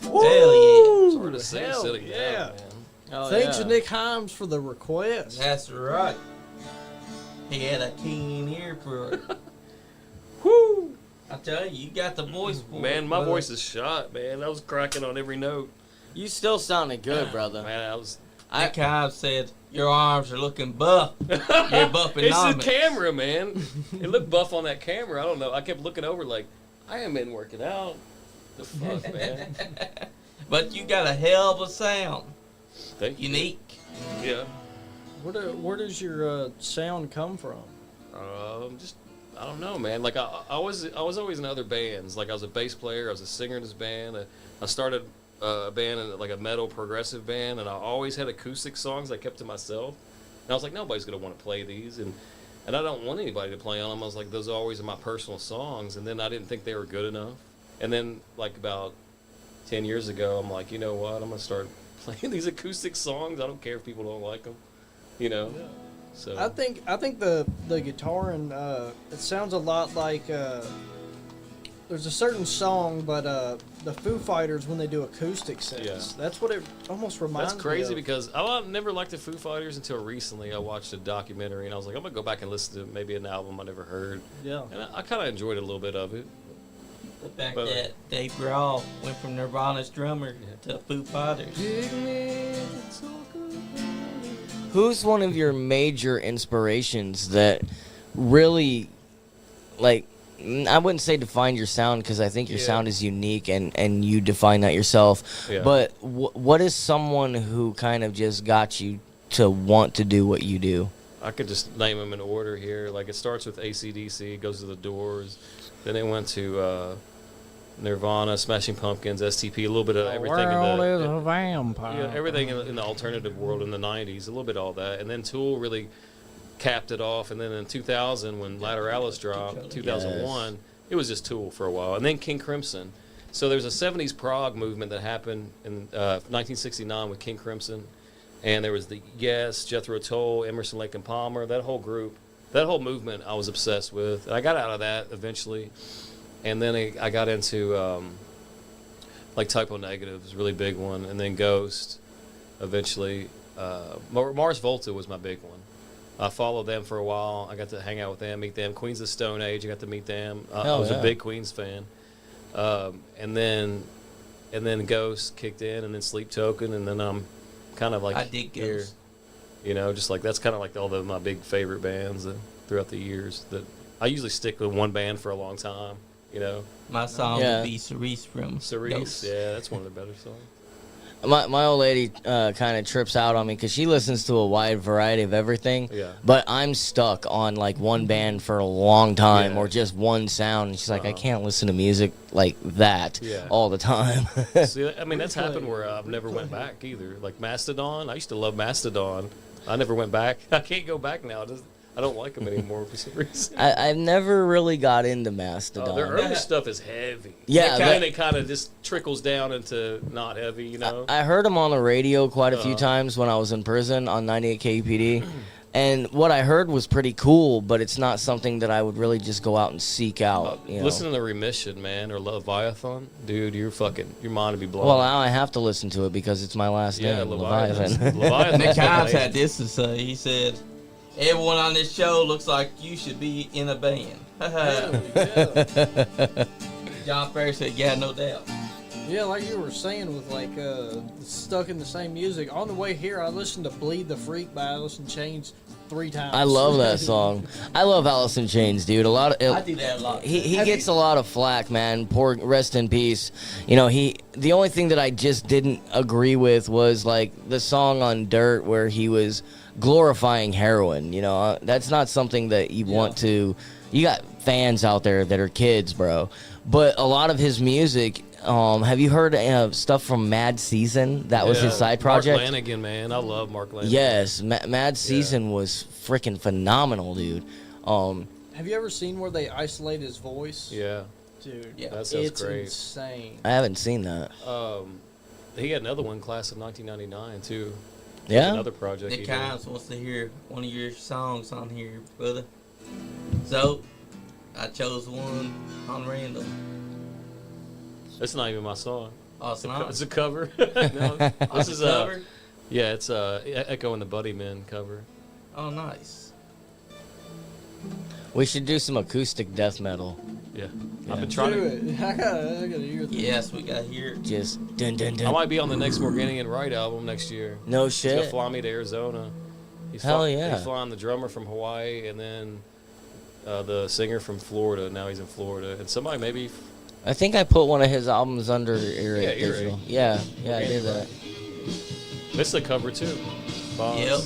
Hell yeah. Sort of sing hell silly yeah. now, man. Oh, Thanks yeah. to Nick Himes for the request. That's right. He had a keen ear for it. Woo! I tell you, you got the voice for it. Man, my brother. voice is shot, man. I was cracking on every note. You still sounded good, brother. Man, I was... Nick Himes said, your arms are looking buff. You're buff and It's the Nomics. camera, man. It looked buff on that camera. I don't know. I kept looking over like, I ain't been working out. The fuck, man. But you got a hell of a sound. Thank you. Unique. Yeah. Where does your sound come from? Just I don't know, man. Like I was always in other bands. Like I was a bass player. I was a singer in this band. I started a band in like a metal progressive band, and I always had acoustic songs I kept to myself. And I was like, nobody's gonna want to play these, and I don't want anybody to play on them. I was like, those are always my personal songs, and then I didn't think they were good enough. And then like about 10 years ago, I'm like, you know what? I'm gonna start playing these acoustic songs. I don't care if people don't like them, you know. Yeah. So I think the guitar and it sounds a lot like there's a certain song, but the Foo Fighters when they do acoustic sets, Yeah. that's what it almost reminds That's me crazy of. because I never liked the Foo Fighters until recently. I watched a documentary and I was like, I'm gonna go back and listen to maybe an album I never heard, Yeah. and I kind of enjoyed a little bit of it. The fact But- that Dave Grohl went from Nirvana's drummer to Foo Fighters. Who's one of your major inspirations that really, like, I wouldn't say define your sound because I think your Yeah. sound is unique and you define that yourself. Yeah. But what is someone who kind of just got you to want to do what you do? I could just name them in order here. Like it starts with AC/DC, goes to the Doors, then it went to Nirvana, Smashing Pumpkins, STP, a little bit of everything in the a vampire. yeah, everything in the alternative world in the 90s, a little bit of all that. And then Tool really capped it off. And then in 2000, when Lateralis dropped, 2001, it was just Tool for a while. And then King Crimson. So there's a 70s prog movement that happened in 1969 with King Crimson. And there was the Yes, Jethro Tull, Emerson, Lake and Palmer, that whole group. That whole movement I was obsessed with. And I got out of that eventually. And then I got into like Typo Negative is a really big one, and then Ghost. Eventually, Mars Volta was my big one. I followed them for a while. I got to hang out with them, meet them. Queens of Stone Age, I got to meet them. I was a big Queens fan. And then Ghost kicked in, and then Sleep Token, and then I'm kind of like I dig here. Ghost. You know, just like that's kind of like all my big favorite bands throughout the years. That I usually stick with one band for a long time. You know, My song Yeah. would be Cerise from Cerise. Ghost. Yeah, that's one of the better songs. My old lady kind of trips out on me because she listens to a wide variety of everything. Yeah. But I'm stuck on like one band for a long time Yeah. or just one sound. And she's like, I can't listen to music like that all the time. See, I mean, that's happened where I've never went back either. Like Mastodon, I used to love Mastodon. I never went back. I can't go back now. I don't like them anymore for some reason. I've never really got into Mastodon. Their early stuff is heavy. Yeah, And then it kind of just trickles down into not heavy, you know? I heard them on the radio quite a few times when I was in prison on 98 KUPD. And what I heard was pretty cool, but it's not something that I would really just go out and seek out. You know? Listen to Remission, man, or Leviathan. Dude, your mind would be blown. Well, now I have to listen to it because it's my last name, Leviathan. Leviathan. Nick Hines had this to say. He said, "Everyone on this show looks like you should be in a band." John Ferry said, "Yeah, no doubt." Yeah, like you were saying with like stuck in the same music. On the way here, I listened to "Bleed the Freak" by Alice in Chains 3 times. I love that song. I love Alice in Chains, dude. I do that a lot. He gets a lot of flack, man. Poor, rest in peace. You know, the only thing that I just didn't agree with was like the song on Dirt where he was glorifying heroin. You know, that's not something that you want to. You got fans out there that are kids, bro. But a lot of his music. Have you heard stuff from Mad Season? That was his side project. Mark Lanigan, man. I love Mark Lanigan. Yes, Mad Season was freaking phenomenal, dude. Have you ever seen where they isolate his voice? Yeah. Dude, Yeah. That sounds it's great. insane. I haven't seen that. He had another one, class of 1999, too. Yeah? Another project. Nick he did. Hines wants to hear one of your songs on here, brother. So, I chose one on random. It's not even my song. Oh, it's not? It's a cover. No, this is cover? Yeah, it's Echo and the Buddy Men cover. Oh, nice. We should do some acoustic death metal. Yeah, I've been trying Do to. it. I gotta hear this. Yes, we got here. Just dun dun I dun. might be on the next Morganian Wright album next year. No He's gonna shit. fly me to Arizona. Hell yeah. He's flying the drummer from Hawaii and then the singer from Florida. Now he's in Florida. And somebody maybe. I think I put one of his albums under Erik Yeah, Erik. Digital. Yeah, I did that. This is a cover too. Boss. Yep.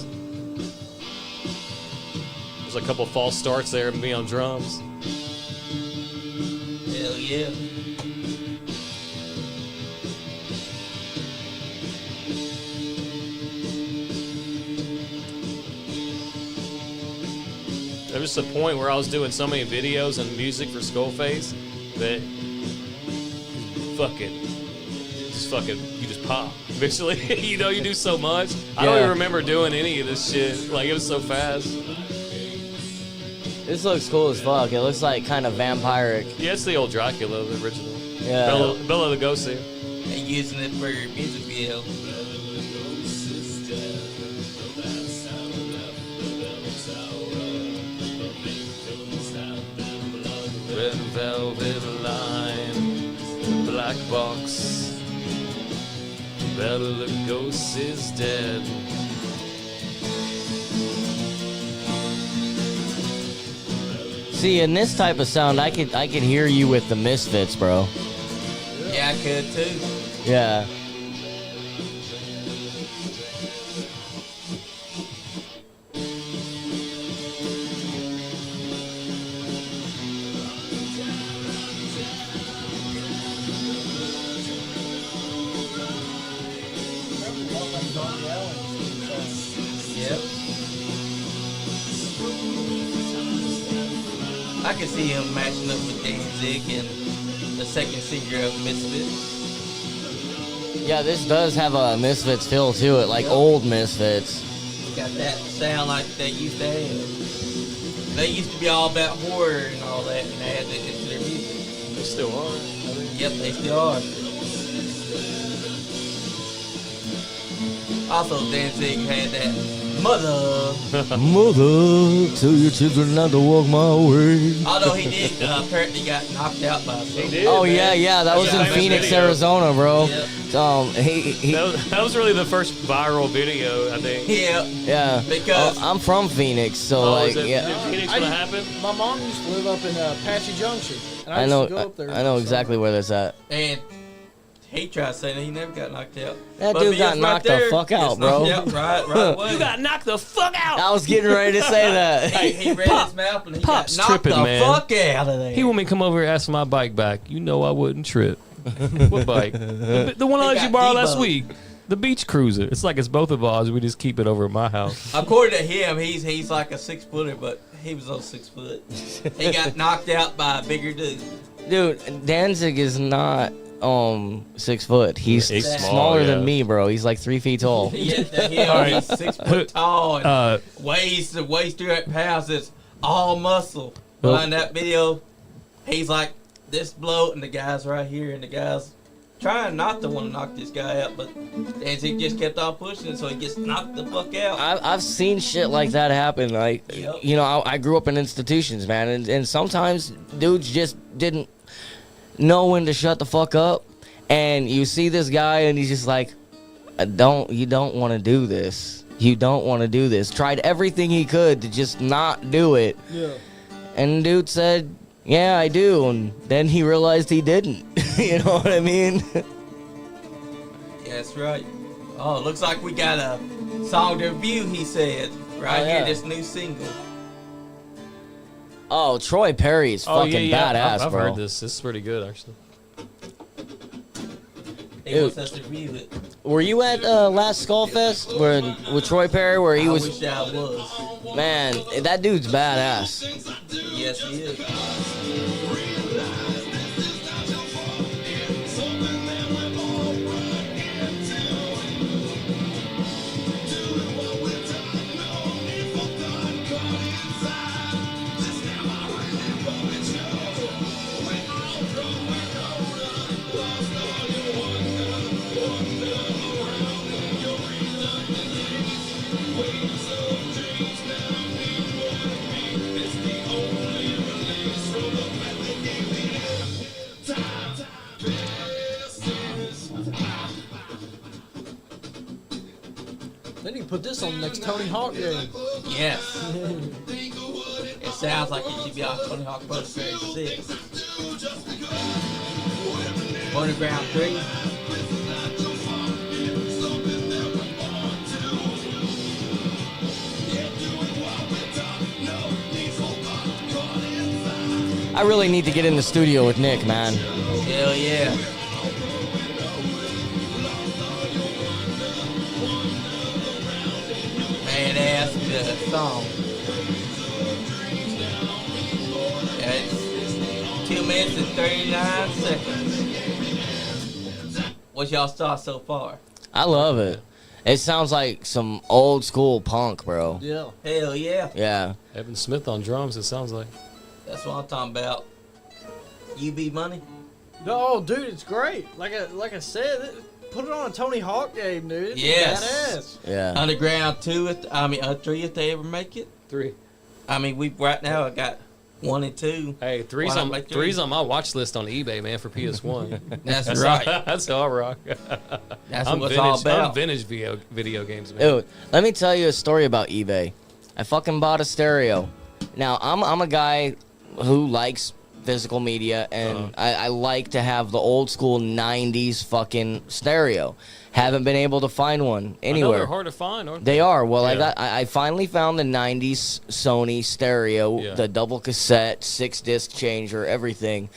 There's a couple false starts there and me on drums. Hell yeah. There was a point where I was doing so many videos and music for Skullface that you just pop. Eventually, you know, you do so much. I don't even remember doing any of this shit. Like, it was so fast. This looks cool as fuck. It looks like kind of vampiric. Yeah, it's the old Dracula, the original. Yeah. Bela Lugosi. They're using it for music video. Red velvet line, black box. Bela Lugosi's dead. See, in this type of sound, I could hear you with the Misfits, bro. Yeah, I could too. Yeah. Yep. I can see him matching up with Danzig and the second singer of Misfits. Yeah, this does have a Misfits feel to it, like old Misfits. It's got that sound like they used to have. They used to be all about horror and all that, and they had it into their music. They still are. Yep, they still are. Also, Danzig had that mother. Mother, tell your children not to walk my way. Although he did apparently got knocked out by something. Oh yeah, that was in famous Phoenix, video. Arizona, bro. Yeah. That was really the first viral video, I think. Yeah. Because I'm from Phoenix, so like, Did yeah. Phoenix what happened? My mom used to live up in Apache Junction. And I used know, to go up there I know exactly where that's at. and he tried saying that he never got knocked out. That But dude if he got was knocked the there, fuck he gets out, bro. knocked out right away. You got knocked the fuck out. I was getting ready to say that. He read his mouth and he Pop's got knocked tripping, the man. fuck out of there. He want me to come over and ask for my bike back. You know I wouldn't trip. What bike? The one I He let got you borrow last debunked. week. The beach cruiser. It's like it's both of ours. We just keep it over at my house. According to him, he's like a 6-footer, but he was on 6 foot. He got knocked out by a bigger dude. Dude, Danzig is not 6 foot. He's He's small, smaller yeah. than me, bro. He's like 3 feet tall. Yet to him, All right. he's 6 foot tall and weighs 300 pounds. It's all muscle. But in that video, he's like this bloat, and the guy's right here, and the guy's trying not to want to knock this guy out, but Danzig just kept on pushing, so he gets knocked the fuck out. I've seen shit like that happen. Like, Yep. you know, I grew up in institutions, man, and sometimes dudes just didn't know when to shut the fuck up. And you see this guy, and he's just like, you don't want to do this. You don't want to do this. Tried everything he could to just not do it. Yeah. And dude said, yeah, I do. And then he realized he didn't. You know what I mean? Yeah, that's right. Oh, looks like we got a song to review, he said. Right Oh, here, yeah. this new single. Oh, Troy Perry is fucking badass, I've bro. heard this. This is pretty good, actually. He wants us to review it. Were you at last Skullfest with Troy Perry where he I was... wish I was. Man, that dude's badass. Yes, he is. Then you put this on the next Tony Hawk game. Yes. It sounds like it should be on Tony Hawk Pro Series 6. Underground 3. I really need to get in the studio with Nick, man. Hell yeah. Badass song. It's 2 minutes and 39 seconds. What's y'all's thoughts so far? I love it. It sounds like some old school punk, bro. Yeah. Hell yeah. Yeah. Evan Smith on drums, it sounds like. That's what I'm talking about. Bmoney? No, dude, it's great. Like I said, put it on a Tony Hawk game, dude. It's Yes. badass. Yeah. Underground 2, 3 if they ever make it. 3. I mean, we right now I got 1 and 2. Hey, Why not make 3? three's on my watch list on eBay, man, for PS1. That's right. That's all I rock. That's I'm what it's vintage, all about. I'm vintage video games, man. Dude, let me tell you a story about eBay. I fucking bought a stereo. Now, I'm a guy who likes physical media, and I like to have the old school 90s fucking stereo. Haven't been able to find one I know anywhere. they're hard to find, aren't They are. Well, Yeah. I finally found the 90s Sony stereo, Yeah. the double cassette, 6-disc changer, everything.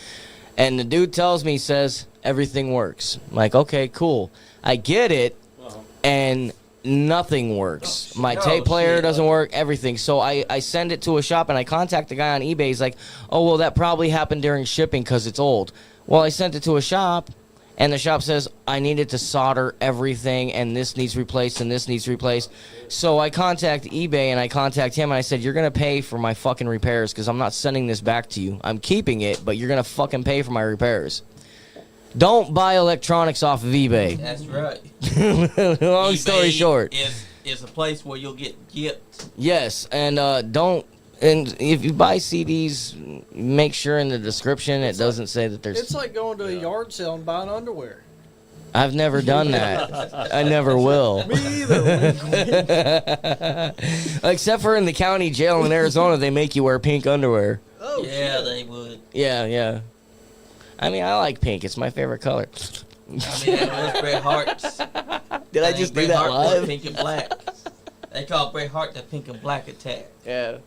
And the dude tells me, says, everything works. I'm like, okay, cool. I get it, and nothing works. My tape player doesn't work, everything. So I send it to a shop, and I contact the guy on eBay. He's like, oh, well, that probably happened during shipping because it's old. Well, I sent it to a shop, and the shop says, I needed to solder everything, and this needs replaced, and this needs replaced. So I contact eBay, and I contact him, and I said, you're going to pay for my fucking repairs because I'm not sending this back to you. I'm keeping it, but you're going to fucking pay for my repairs. Don't buy electronics off of eBay. That's right. Long story eBay short. is a place where you'll get gifts. Yes, and don't. And if you buy CDs, make sure in the description it doesn't say that there's. It's like going to a yard sale and buying underwear. I've never done that. I never will. Me either. Except for in the county jail in Arizona, they make you wear pink underwear. Oh, Yeah, shit. they would. Yeah. I mean, I like pink. It's my favorite color. I mean, that was Bret Hart's. Did I just do that live? Pink and black. They call Bret Hart the pink and black attack. Yeah.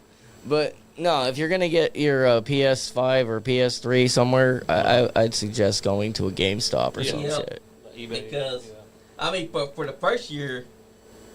But no, if you're gonna get your PS5 or PS3 somewhere, I'd suggest going to a GameStop or some Yeah. shit. eBay. Because, I mean, for the first year,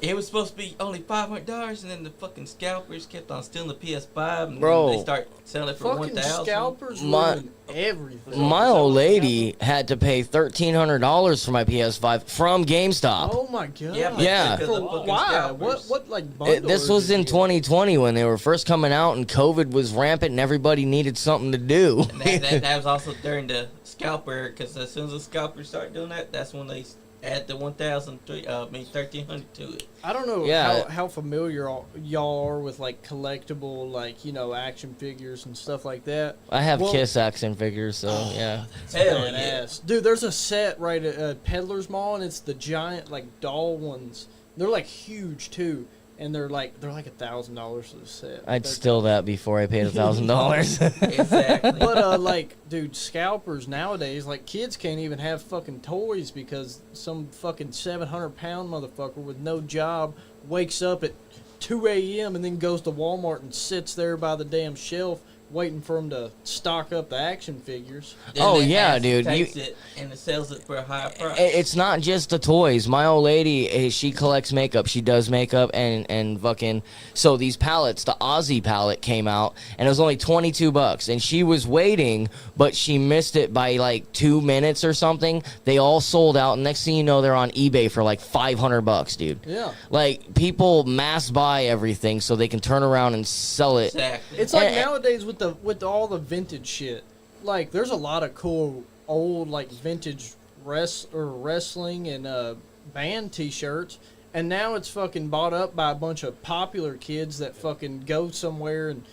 it was supposed to be only $500, and then the fucking scalpers kept on stealing the PS5, and Bro. then they start selling it for Fucking $1,000. scalpers My- ruin everything. My old lady had to pay $1,300 for my PS5 from GameStop. Oh my god. Yeah, but Yeah. because of fucking Why? scalpers. What like bundle? This was in did you 2020 when they were first coming out and COVID was rampant and everybody needed something to do. And that was also during the scalper, because as soon as the scalpers started doing that, that's when they add the 1,300 to it. I don't know Yeah. how familiar y'all are with like collectible action figures and stuff like that. I have Well- Kiss action figures, so yeah. Hell yeah. Badass. Dude, there's a set right at Peddler's Mall, and it's the giant doll ones. They're huge too, and they're like $1,000 for the set. I'd They're- steal that before I paid $1,000. Exactly. But dude, scalpers nowadays, kids can't even have fucking toys because some fucking 700-pound motherfucker with no job wakes up at 2 a.m. and then goes to Walmart and sits there by the damn shelf waiting for them to stock up the action figures. Then Oh, the yeah, ass dude, takes it and it sells it for a higher price. It's not just the toys. My old lady, she collects makeup. She does makeup and fucking. So these palettes, the Aussie palette came out, and it was only $22. And she was waiting, but she missed it by 2 minutes or something. They all sold out, and next thing you know, they're on eBay for $500, dude. Yeah. People mass buy everything so they can turn around and sell it. Exactly. It's like And- nowadays with all the vintage shit. There's a lot of cool old vintage wrestling and band T-shirts, and now it's fucking bought up by a bunch of popular kids that fucking go somewhere and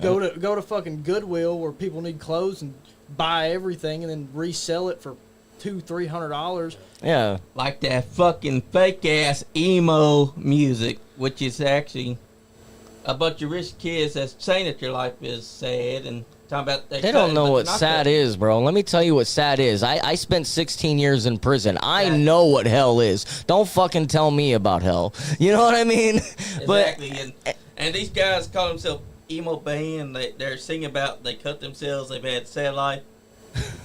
go to fucking Goodwill where people need clothes and buy everything and then resell it for $200-300. Yeah. Like that fucking fake ass emo music, which is actually a bunch of rich kids that's saying that your life is sad and talking about They don't know what sad is, bro. Let me tell you what sad is. I spent 16 years in prison. I know what hell is. Don't fucking tell me about hell. You know what I mean? Exactly. And these guys call themselves emo band. They're singing about they cut themselves. They've had sad life.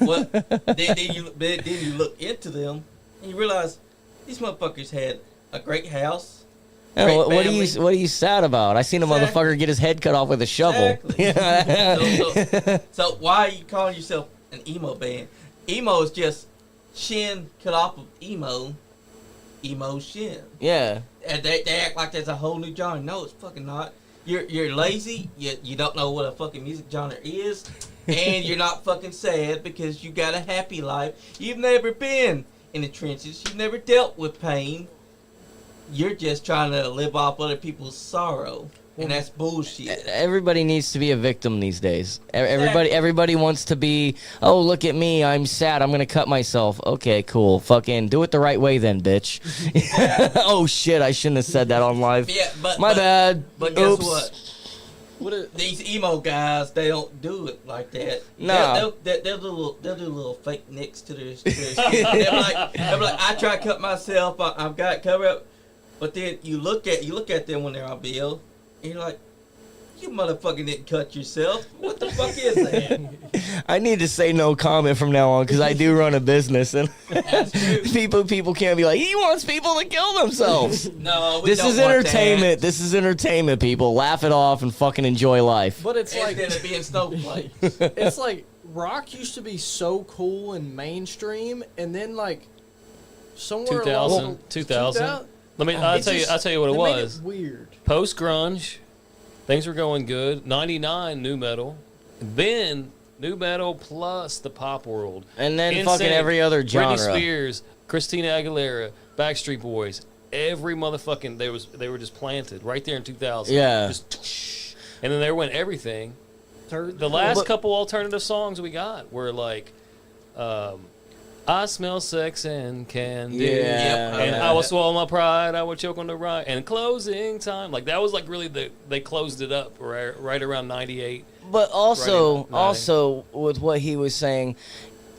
Well, then you look into them and you realize these motherfuckers had a great house. Yeah, Great what family. are you sad about? I seen a Exactly. motherfucker get his head cut off with a shovel. Exactly. So why are you calling yourself an emo band? Emo is just shin cut off of emo shin. Yeah. And they act like there's a whole new genre. No, it's fucking not. You're lazy. You don't know what a fucking music genre is, and you're not fucking sad because you got a happy life. You've never been in the trenches. You've never dealt with pain. You're just trying to live off other people's sorrow, and that's bullshit. Everybody needs to be a victim these days. Everybody wants to be, oh, look at me, I'm sad, I'm gonna cut myself. Okay, cool. Fucking do it the right way then, bitch. Oh shit, I shouldn't have said that on live. Yeah, but My bad. But guess Oops. what? These emo guys, they don't do it like that. No. They'll do little fake nicks to their skin. they're like, I try to cut myself. I've got it covered up. But then you look at them when they're on bill, and you're like, you motherfucking didn't cut yourself. What the fuck is that? I need to say no comment from now on because I do run a business and That's true. people can't be like, he wants people to kill themselves. No, we This don't is want entertainment. This is entertainment, people. Laugh it off and fucking enjoy life. But it's That. like Instead of being snowflakes. it's like rock used to be so cool and mainstream, and then somewhere 2000. 2000. I'll tell you what it they made was. weird. Post grunge, things were going good. 99 new metal. Then new metal plus the pop world, And then NSYNC, fucking every other genre. Britney Spears, Christina Aguilera, Backstreet Boys, every motherfucking they were just planted right there in 2000. Yeah. Just, and then there went everything. The last couple alternative songs we got were like, I smell sex and candy. Yeah. And I will swallow my pride. I will choke on the ride. And closing time. Like, that was like really they closed it up right around 98. But also with what he was saying,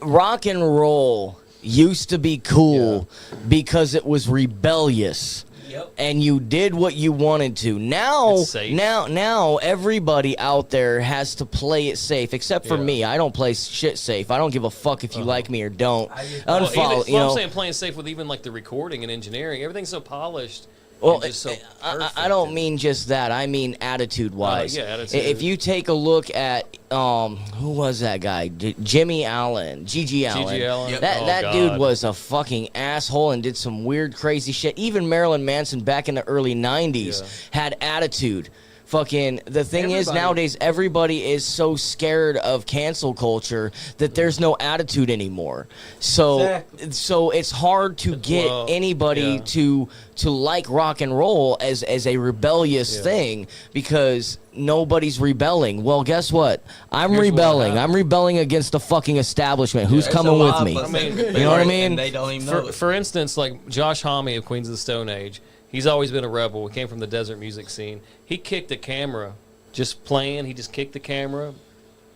rock and roll used to be cool because it was rebellious. Yep. And you did what you wanted to. Now, It's safe. now, everybody out there has to play it safe. Except for Yeah. me, I don't play shit safe. I don't give a fuck if you like me or don't. Well, Unfollow. I'm saying playing safe with even like the recording and engineering. Everything's so polished. Well, and just so I don't mean just that. I mean attitude-wise. yeah, attitude. If you take a look at who was that guy? Jimmy Allen, Gigi Allen. Allen. Yep. That Oh, dude God. was a fucking asshole and did some weird, crazy shit. Even Marilyn Manson back in the early '90s had attitude. Fucking the thing is nowadays everybody is so scared of cancel culture that there's no attitude anymore. So so it's hard to get anybody to like rock and roll as a rebellious thing because nobody's rebelling. Well, guess what? I'm rebelling. I'm rebelling against the fucking establishment. Who's coming with me? You know what I mean? And they don't even know For instance, like Josh Homme of Queens of the Stone Age, he's always been a rebel. He came from the desert music scene. He kicked the camera just playing. He just kicked the camera,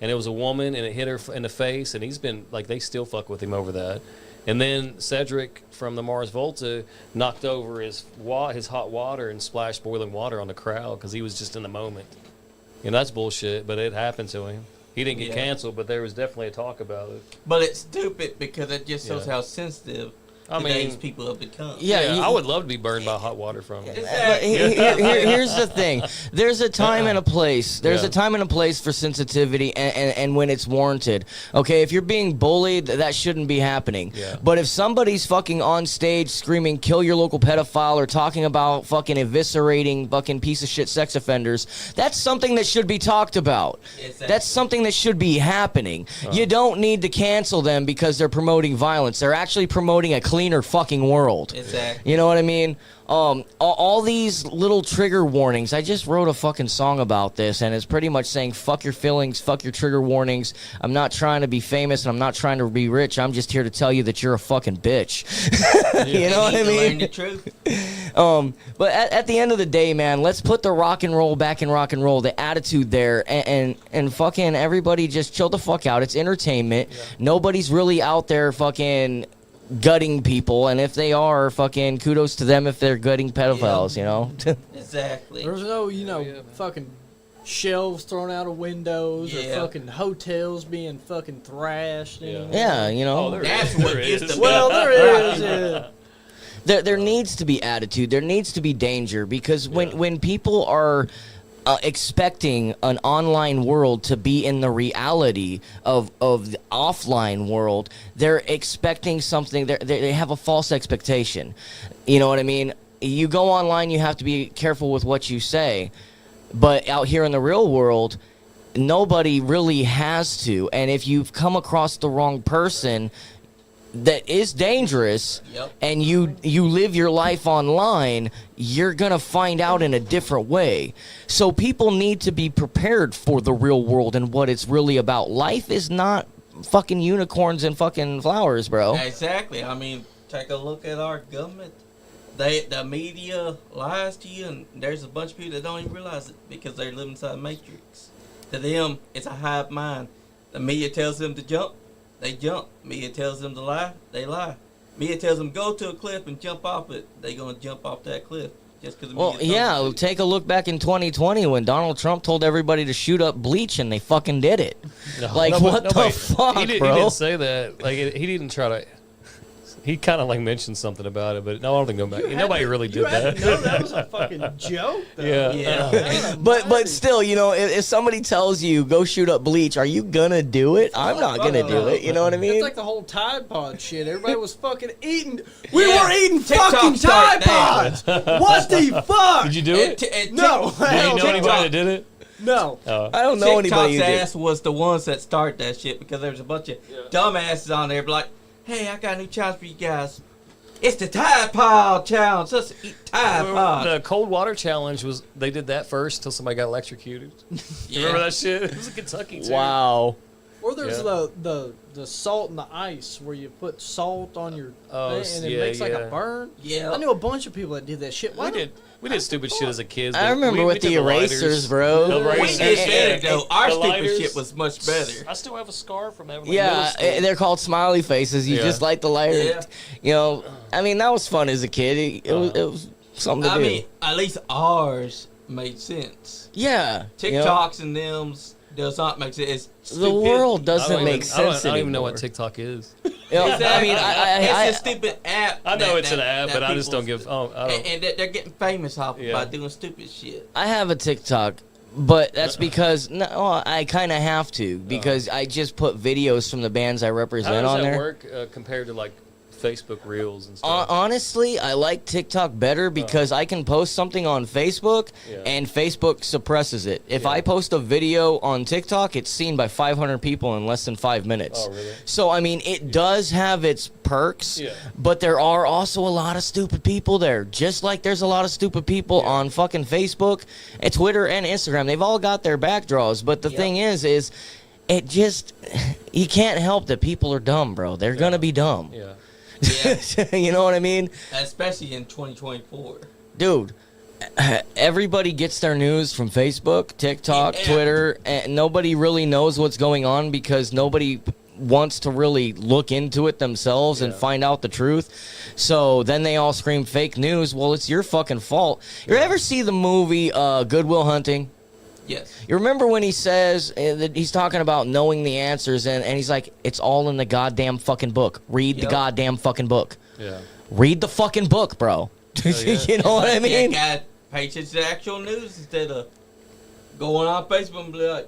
and it was a woman, and it hit her in the face, and he's been, like, they still fuck with him over that. And then Cedric from the Mars Volta knocked over his hot water and splashed boiling water on the crowd because he was just in the moment. You know, that's bullshit, but it happened to him. He didn't get canceled, but there was definitely a talk about it. But it's stupid because it just shows how sensitive today's people have become. I would love to be burned by hot water from him. But here's the thing. There's a time and a place. There's a time and a place for sensitivity and when it's warranted. Okay, if you're being bullied, that shouldn't be happening. Yeah. But if somebody's fucking on stage screaming, kill your local pedophile, or talking about fucking eviscerating fucking piece of shit sex offenders, that's something that should be talked about. Exactly. That's something that should be happening. You don't need to cancel them because they're promoting violence. They're actually promoting a cleaner fucking world. Exactly. You know what I mean? All these little trigger warnings. I just wrote a fucking song about this, and it's pretty much saying, fuck your feelings, fuck your trigger warnings. I'm not trying to be famous, and I'm not trying to be rich. I'm just here to tell you that you're a fucking bitch. You know what I mean? Learn the truth. But at the end of the day, man, let's put the rock and roll back in rock and roll, the attitude there, and fucking everybody just chill the fuck out. It's entertainment. Nobody's really out there fucking gutting people, and if they are, fucking kudos to them if they're gutting pedophiles, you know? Exactly. There's no, fucking shelves thrown out of windows or fucking hotels being fucking thrashed. Yeah, you know? That's what is the Well, there is, yeah. There needs to be attitude. There needs to be danger, because when people are expecting an online world to be in the reality of the offline world, they're expecting something. They have a false expectation. You know what I mean? You go online, you have to be careful with what you say. But out here in the real world, nobody really has to. And if you've come across the wrong person that is dangerous, and you live your life online, you're gonna find out in a different way. So people need to be prepared for the real world and what it's really about. Life is not fucking unicorns and fucking flowers, bro. Exactly. I mean, take a look at our government. The media lies to you, and there's a bunch of people that don't even realize it because they're living inside the matrix. To them, it's a hive mind. The media tells them to jump, they jump. Media tells them to lie, they lie. Media tells them go to a cliff and jump off it, they gonna jump off that cliff just because. Well, yeah. Take a look back in 2020 when Donald Trump told everybody to shoot up bleach, and they fucking did it. What the fuck, he bro? didn't say that. Like, he didn't try to. He kind of like mentioned something about it, but no, I don't think nobody really did that. No, that was a fucking joke, though. Yeah. But still, you know, if somebody tells you go shoot up bleach, are you gonna do it? I'm not gonna do it. You know what I mean? It's like the whole Tide Pod shit. Everybody was fucking eating. We were eating fucking Tide Pods. What the fuck? Did you do it? No. Do you know anybody that did it? No. I don't know anybody TikTok's who did. ass was the ones that started that shit because there was a bunch of dumbasses on there, like, hey, I got a new challenge for you guys. It's the Tide Pod challenge. Let's eat Tide Pod. The cold water challenge was they did that first till somebody got electrocuted. You remember that shit? It was in Kentucky too. Wow. Or there's the salt and the ice where you put salt on your thing and it makes like a burn. Yeah. I knew a bunch of people that did that shit. We did stupid shit as a kid. I remember with the erasers, bro. We did better, though. Our stupid lighters. shit was much better. I still have a scar from having Yeah, they're called smiley faces. You just light the lighter. Yeah. You know, I mean, that was fun as a kid. It was something to do. I mean, at least ours made sense. Yeah. TikToks and them's does not make sense. It's The world doesn't make sense I don't even know what anymore. TikTok is. Exactly. I mean, it's a stupid app. I know it's an app, but I just don't give. And they're getting famous off Yeah. by doing stupid shit. I have a TikTok, but that's because I kind of have to because I just put videos from the bands I How represent does on that there. work compared to like Facebook Reels and stuff? Honestly, I like TikTok better because I can post something on Facebook and Facebook suppresses it. If I post a video on TikTok, it's seen by 500 people in less than 5 minutes. Oh, really? So, I mean, it does have its perks, but there are also a lot of stupid people there. Just like there's a lot of stupid people on fucking Facebook and Twitter and Instagram. They've all got their backdraws, but the thing is it just, you can't help that people are dumb, bro. They're going to be dumb. Yeah. Yeah. You know what I mean? Especially in 2024. Dude, everybody gets their news from Facebook, TikTok, Twitter, and nobody really knows what's going on because nobody wants to really look into it themselves and find out the truth. So then they all scream fake news. Well, it's your fucking fault. You ever see the movie Good Will Hunting? Yes. You remember when he says that he's talking about knowing the answers and he's like, it's all in the goddamn fucking book. Read the goddamn fucking book. Yeah. Read the fucking book, bro. You know what I mean? That guy pay attention to the actual news instead of going on Facebook and be like,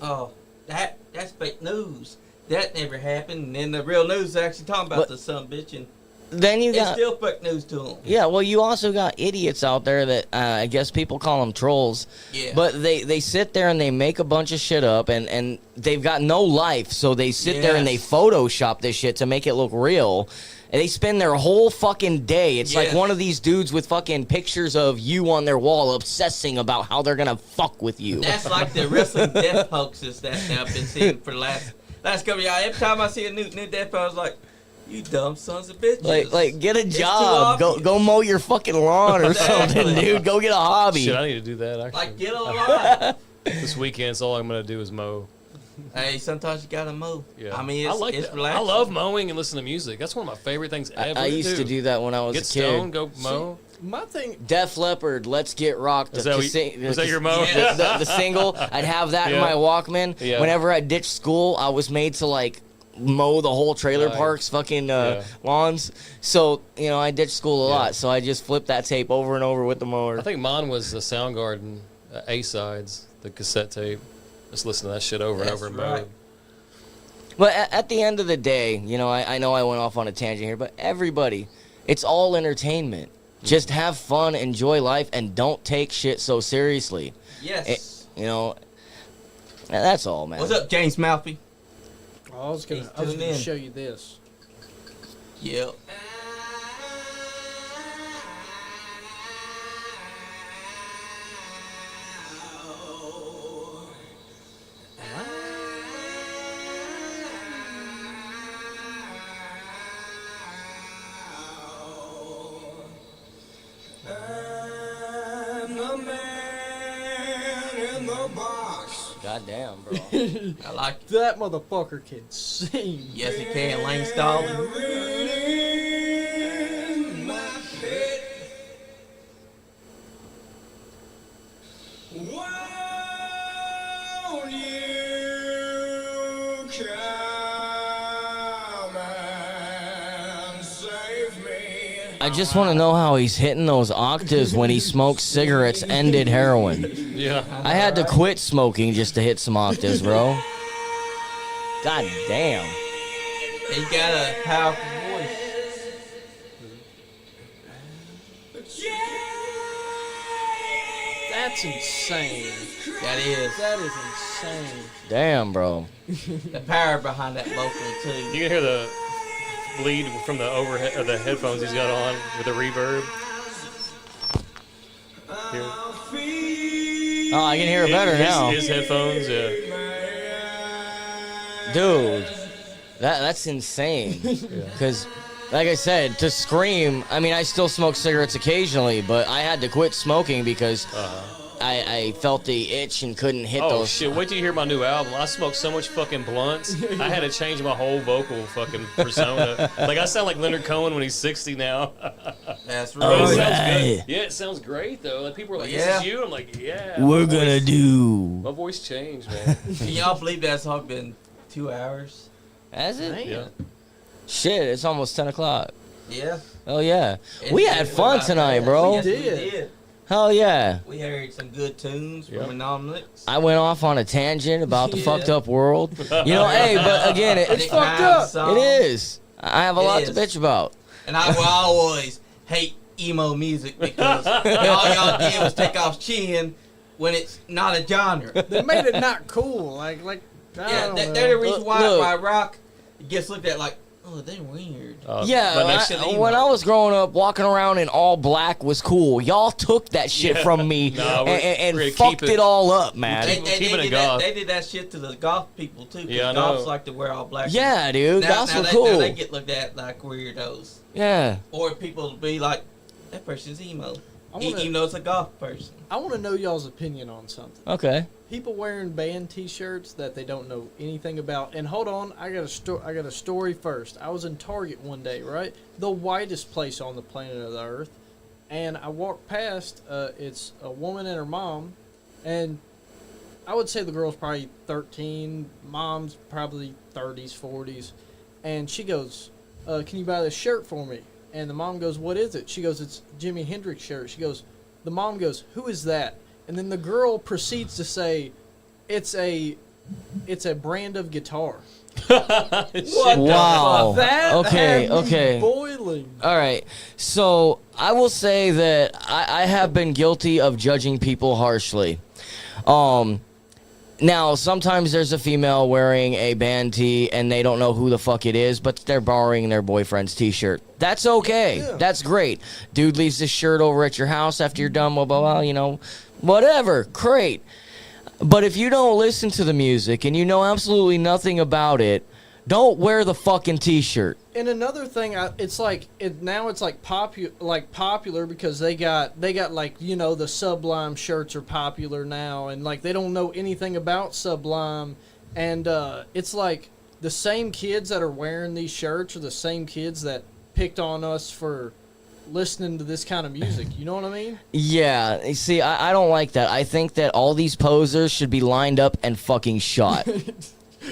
oh, that's fake news. That never happened. And then the real news is actually talking about the son bitch and Then you it's got still fake news to them. yeah. Well, you also got idiots out there that I guess people call them trolls. Yeah. But they sit there and they make a bunch of shit up and they've got no life, so they sit there and they Photoshop this shit to make it look real. And they spend their whole fucking day. It's like one of these dudes with fucking pictures of you on their wall obsessing about how they're gonna fuck with you. That's like the wrestling death hoaxes that I've been seeing for the last couple of years. Every time I see a new death, I was like, you dumb sons of bitches. Like get a job. Go mow your fucking lawn or something, dude. Go get a hobby. Shit, I need to do that actually. Like, get a life. This weekend, all I'm gonna do is mow. Hey, sometimes you gotta mow. Yeah. I mean, I like it's that. relaxing. I love mowing and listening to music. That's one of my favorite things ever. I used to do that when I was Get a kid. stoned, go mow. My thing, Def Leppard, Let's Get Rocked. Is that your mow? The single. I'd have that in my Walkman. Yeah. Whenever I ditched school, I was made to like mow the whole trailer park's fucking lawns. So, you know, I ditched school a lot. So I just flipped that tape over and over with the mower. I think mine was the Soundgarden A-sides, the cassette tape. Just listen to that shit over and over and over. But at the end of the day, you know I went off on a tangent here, but everybody, it's all entertainment. Just have fun, enjoy life, and don't take shit so seriously. Yes. You know, that's all, man. What's up, James Malfi? I was gonna show you this. Yep. Goddamn, bro. I like it. That motherfucker can sing. Yes, he can. Lane Stalling. I just want to know how he's hitting those octaves when he smokes cigarettes and did heroin. Yeah. I had to quit smoking just to hit some octaves, bro. God damn. He got a powerful voice. That's insane. That is. That is insane. Damn, bro. The power behind that vocal, too. You can hear the bleed from the overhead or the headphones he's got on with the reverb. Here. Oh, I can hear it better now. His headphones, yeah. Dude, that's insane. Because, like I said, to scream, I mean, I still smoke cigarettes occasionally, but I had to quit smoking because I felt the itch and couldn't hit Oh, those. shit. Wait till you hear my new album. I smoked so much fucking blunts, I had to change my whole vocal fucking persona. Like, I sound like Leonard Cohen when he's 60 now. That's But right. it sounds yeah. good. Yeah, it sounds great, though. Like, people are like, Yeah. this is you? I'm like, yeah. We're my gonna voice- do. My voice changed, man. Can y'all believe that song been 2 hours? Has it? Man. Yeah. Shit, it's almost 10 o'clock. Yeah. Oh, yeah. We had fun tonight, bro. Yes, we did. did. Hell yeah. We heard some good tunes Yeah. from INONOMIX. I went off on a tangent about the Yeah. fucked up world. You know, hey, but again, It's Nick fucked Himes up. song. it is. I have a It lot to is. bitch about. And I will always hate emo music because all y'all did was take off chin when it's not a genre. They made it not cool. Like I Yeah, don't they're know. the reason why Look. rock gets looked at like, oh, they're weird. Yeah, but next- when I was growing up, walking around in all black was cool. Y'all took that shit Yeah. from me Nah, we're and gonna fucked keep it it. all up, man. Keep it in did goth. they did that shit to the goth people too. 'Cause Yeah, I goths know. like to wear all black. Yeah, dude, that's now cool. Now they get looked at like weirdos, Yeah. or people be like, that person's emo, I wanna- even though it's a goth person. I want to know y'all's opinion on something. Okay. People wearing band T-shirts that they don't know anything about. And hold on, I got a story first. I was in Target one day, right? The whitest place on the planet of the Earth, and I walked past. It's a woman and her mom, and I would say the girl's probably 13. Mom's probably 30s, 40s, and she goes, "Can you buy this shirt for me?" And the mom goes, "What is it?" She goes, "It's Jimi Hendrix shirt." She goes, the mom goes, "Who is that?" And then the girl proceeds to say, it's a brand of guitar. What Wow. That Okay, had me okay. boiling. All right. So I will say that I have been guilty of judging people harshly. Now, sometimes there's a female wearing a band tee and they don't know who the fuck it is, but they're borrowing their boyfriend's t-shirt. That's okay. Yeah. That's great. Dude leaves his shirt over at your house after you're done, blah, blah, blah, you know, whatever. Great. But if you don't listen to the music and you know absolutely nothing about it, don't wear the fucking t-shirt. And another thing, it's like now it's like popular because they got like, you know, the Sublime shirts are popular now, and like they don't know anything about Sublime, and it's like the same kids that are wearing these shirts are the same kids that picked on us for listening to this kind of music. You know what I mean? Yeah, you see, I don't like that. I think that all these posers should be lined up and fucking shot.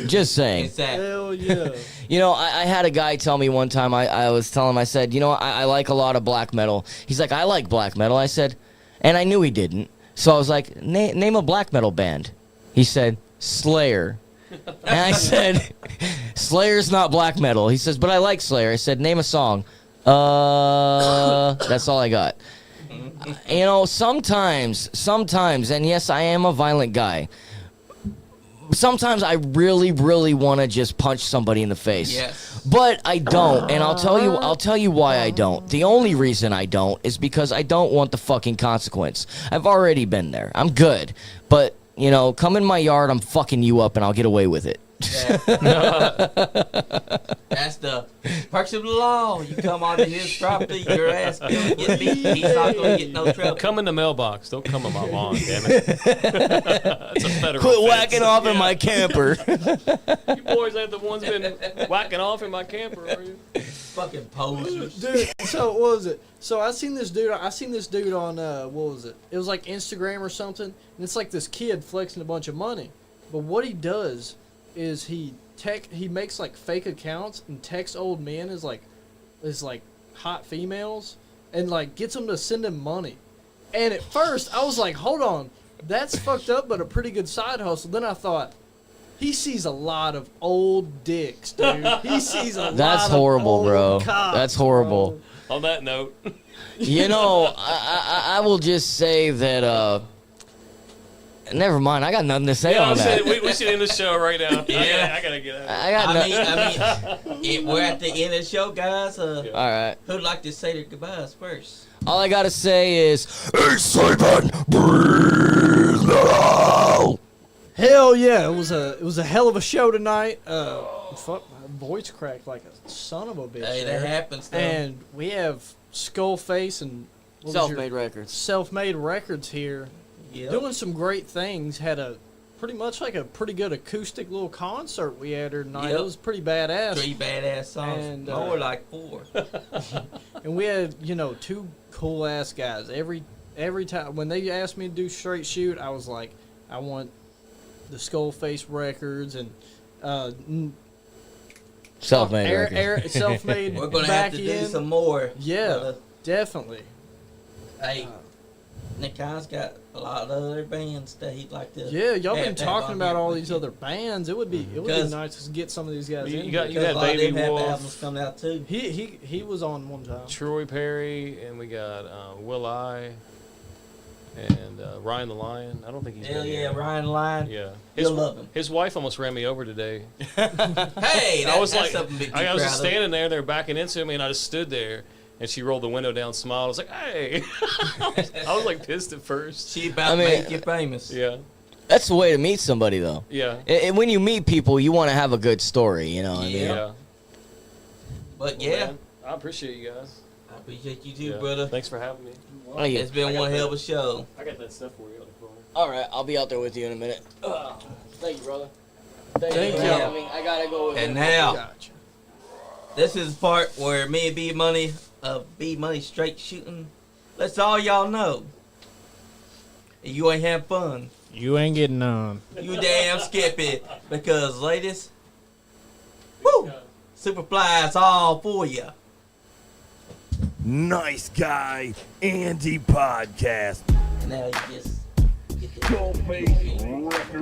Just saying. Exactly. Hell yeah. You know, I had a guy tell me one time, I was telling him, I said, you know, I like a lot of black metal. He's like, I like black metal. I said, and I knew he didn't. So I was like, name a black metal band. He said, Slayer. And I said, Slayer's not black metal. He says, but I like Slayer. I said, name a song. That's all I got. You know, sometimes, and yes, I am a violent guy. Sometimes I really, really want to just punch somebody in the face. Yes. But I don't, and I'll tell you why I don't. The only reason I don't is because I don't want the fucking consequence. I've already been there. I'm good. But, you know, come in my yard, I'm fucking you up and I'll get away with it. Yeah. That's the perks of the law. You come onto his property, your ass gonna get beat. He's not gonna get no trouble. Come in the mailbox. Don't come in my lawn, damn it. That's a federal Quit offense. whacking off in my camper. You boys ain't the ones been whacking off in my camper, are you? Fucking posers. Dude, so what was it? So I seen this dude on what was it? It was like Instagram or something, and it's like this kid flexing a bunch of money. But what he does is he makes like fake accounts and texts old men as like hot females and like gets them to send him money. And at first I was like, hold on, that's fucked up, but a pretty good side hustle. Then I thought, he sees a lot of old dicks, dude. He sees a lot That's of horrible, old bro. cocks, That's horrible. bro. On that note, You know, I will just say that Never mind. I got nothing to say Yeah, on that. we should end the show right now. Yeah. I gotta get out. I got We're at the end of the show, guys. All right. Who'd like to say their goodbyes first? All I gotta say is, hey Simon, breathe now. Hell yeah! It was a hell of a show tonight. Fuck, my voice cracked like a son of a bitch. Hey, there. that happens. Though. And we have Skullface and what was your- Self-made records. Self-made records here, Yep. doing some great things. Had a pretty much like a pretty good acoustic little concert we had here tonight. Yep. It was pretty badass. 3 badass songs. And, More like 4. And we had, two cool ass guys. Every time when they asked me to do straight shoot, I was like, I want the Skullface records and Self-made records. self-made. We're gonna have to do back-end. some more. Yeah, definitely. Hey, Nick Khan's got a lot of other bands that he'd like to. Yeah, y'all been have talking on about here all with these you. other bands. It would be Because- nice to get some of these guys You in. got- here. you got Because a lot of Baby them have Wolf. albums coming out too. He was on one time. Troy Perry, and we got Will I, and Ryan the Lion. I don't think he's Hell been yeah, here. Ryan Lyon. Yeah, You'll love him. His wife almost ran me over today. Hey, I was that's like, something big to be I was proud just of. standing there. They're backing into me, and I just stood there. And she rolled the window down, smiled. I was like, "Hey!" I was like pissed at first. She about I to mean- make you famous. Yeah, That's the way to meet somebody, though. yeah, And when you meet people, you want to have a good story, you know what I mean? Yeah. yeah. But Well, yeah, man, I appreciate you guys. I appreciate you too, Yeah. brother. Thanks for having me. Oh, yeah. It's been one hell of a show. I got that stuff for you. All right, I'll be out there with you in a minute. Thank you, brother. Thank for you. having me. I gotta go with And you. now, Gotcha. this is the part where me and Bmoney of Bmoney Straight Shooting lets all y'all know if you ain't having fun, You ain't getting none. you damn skippy. Because, ladies, woo, Superfly is all for you. Nice Guy Andy podcast. And now you just get the Skullface Records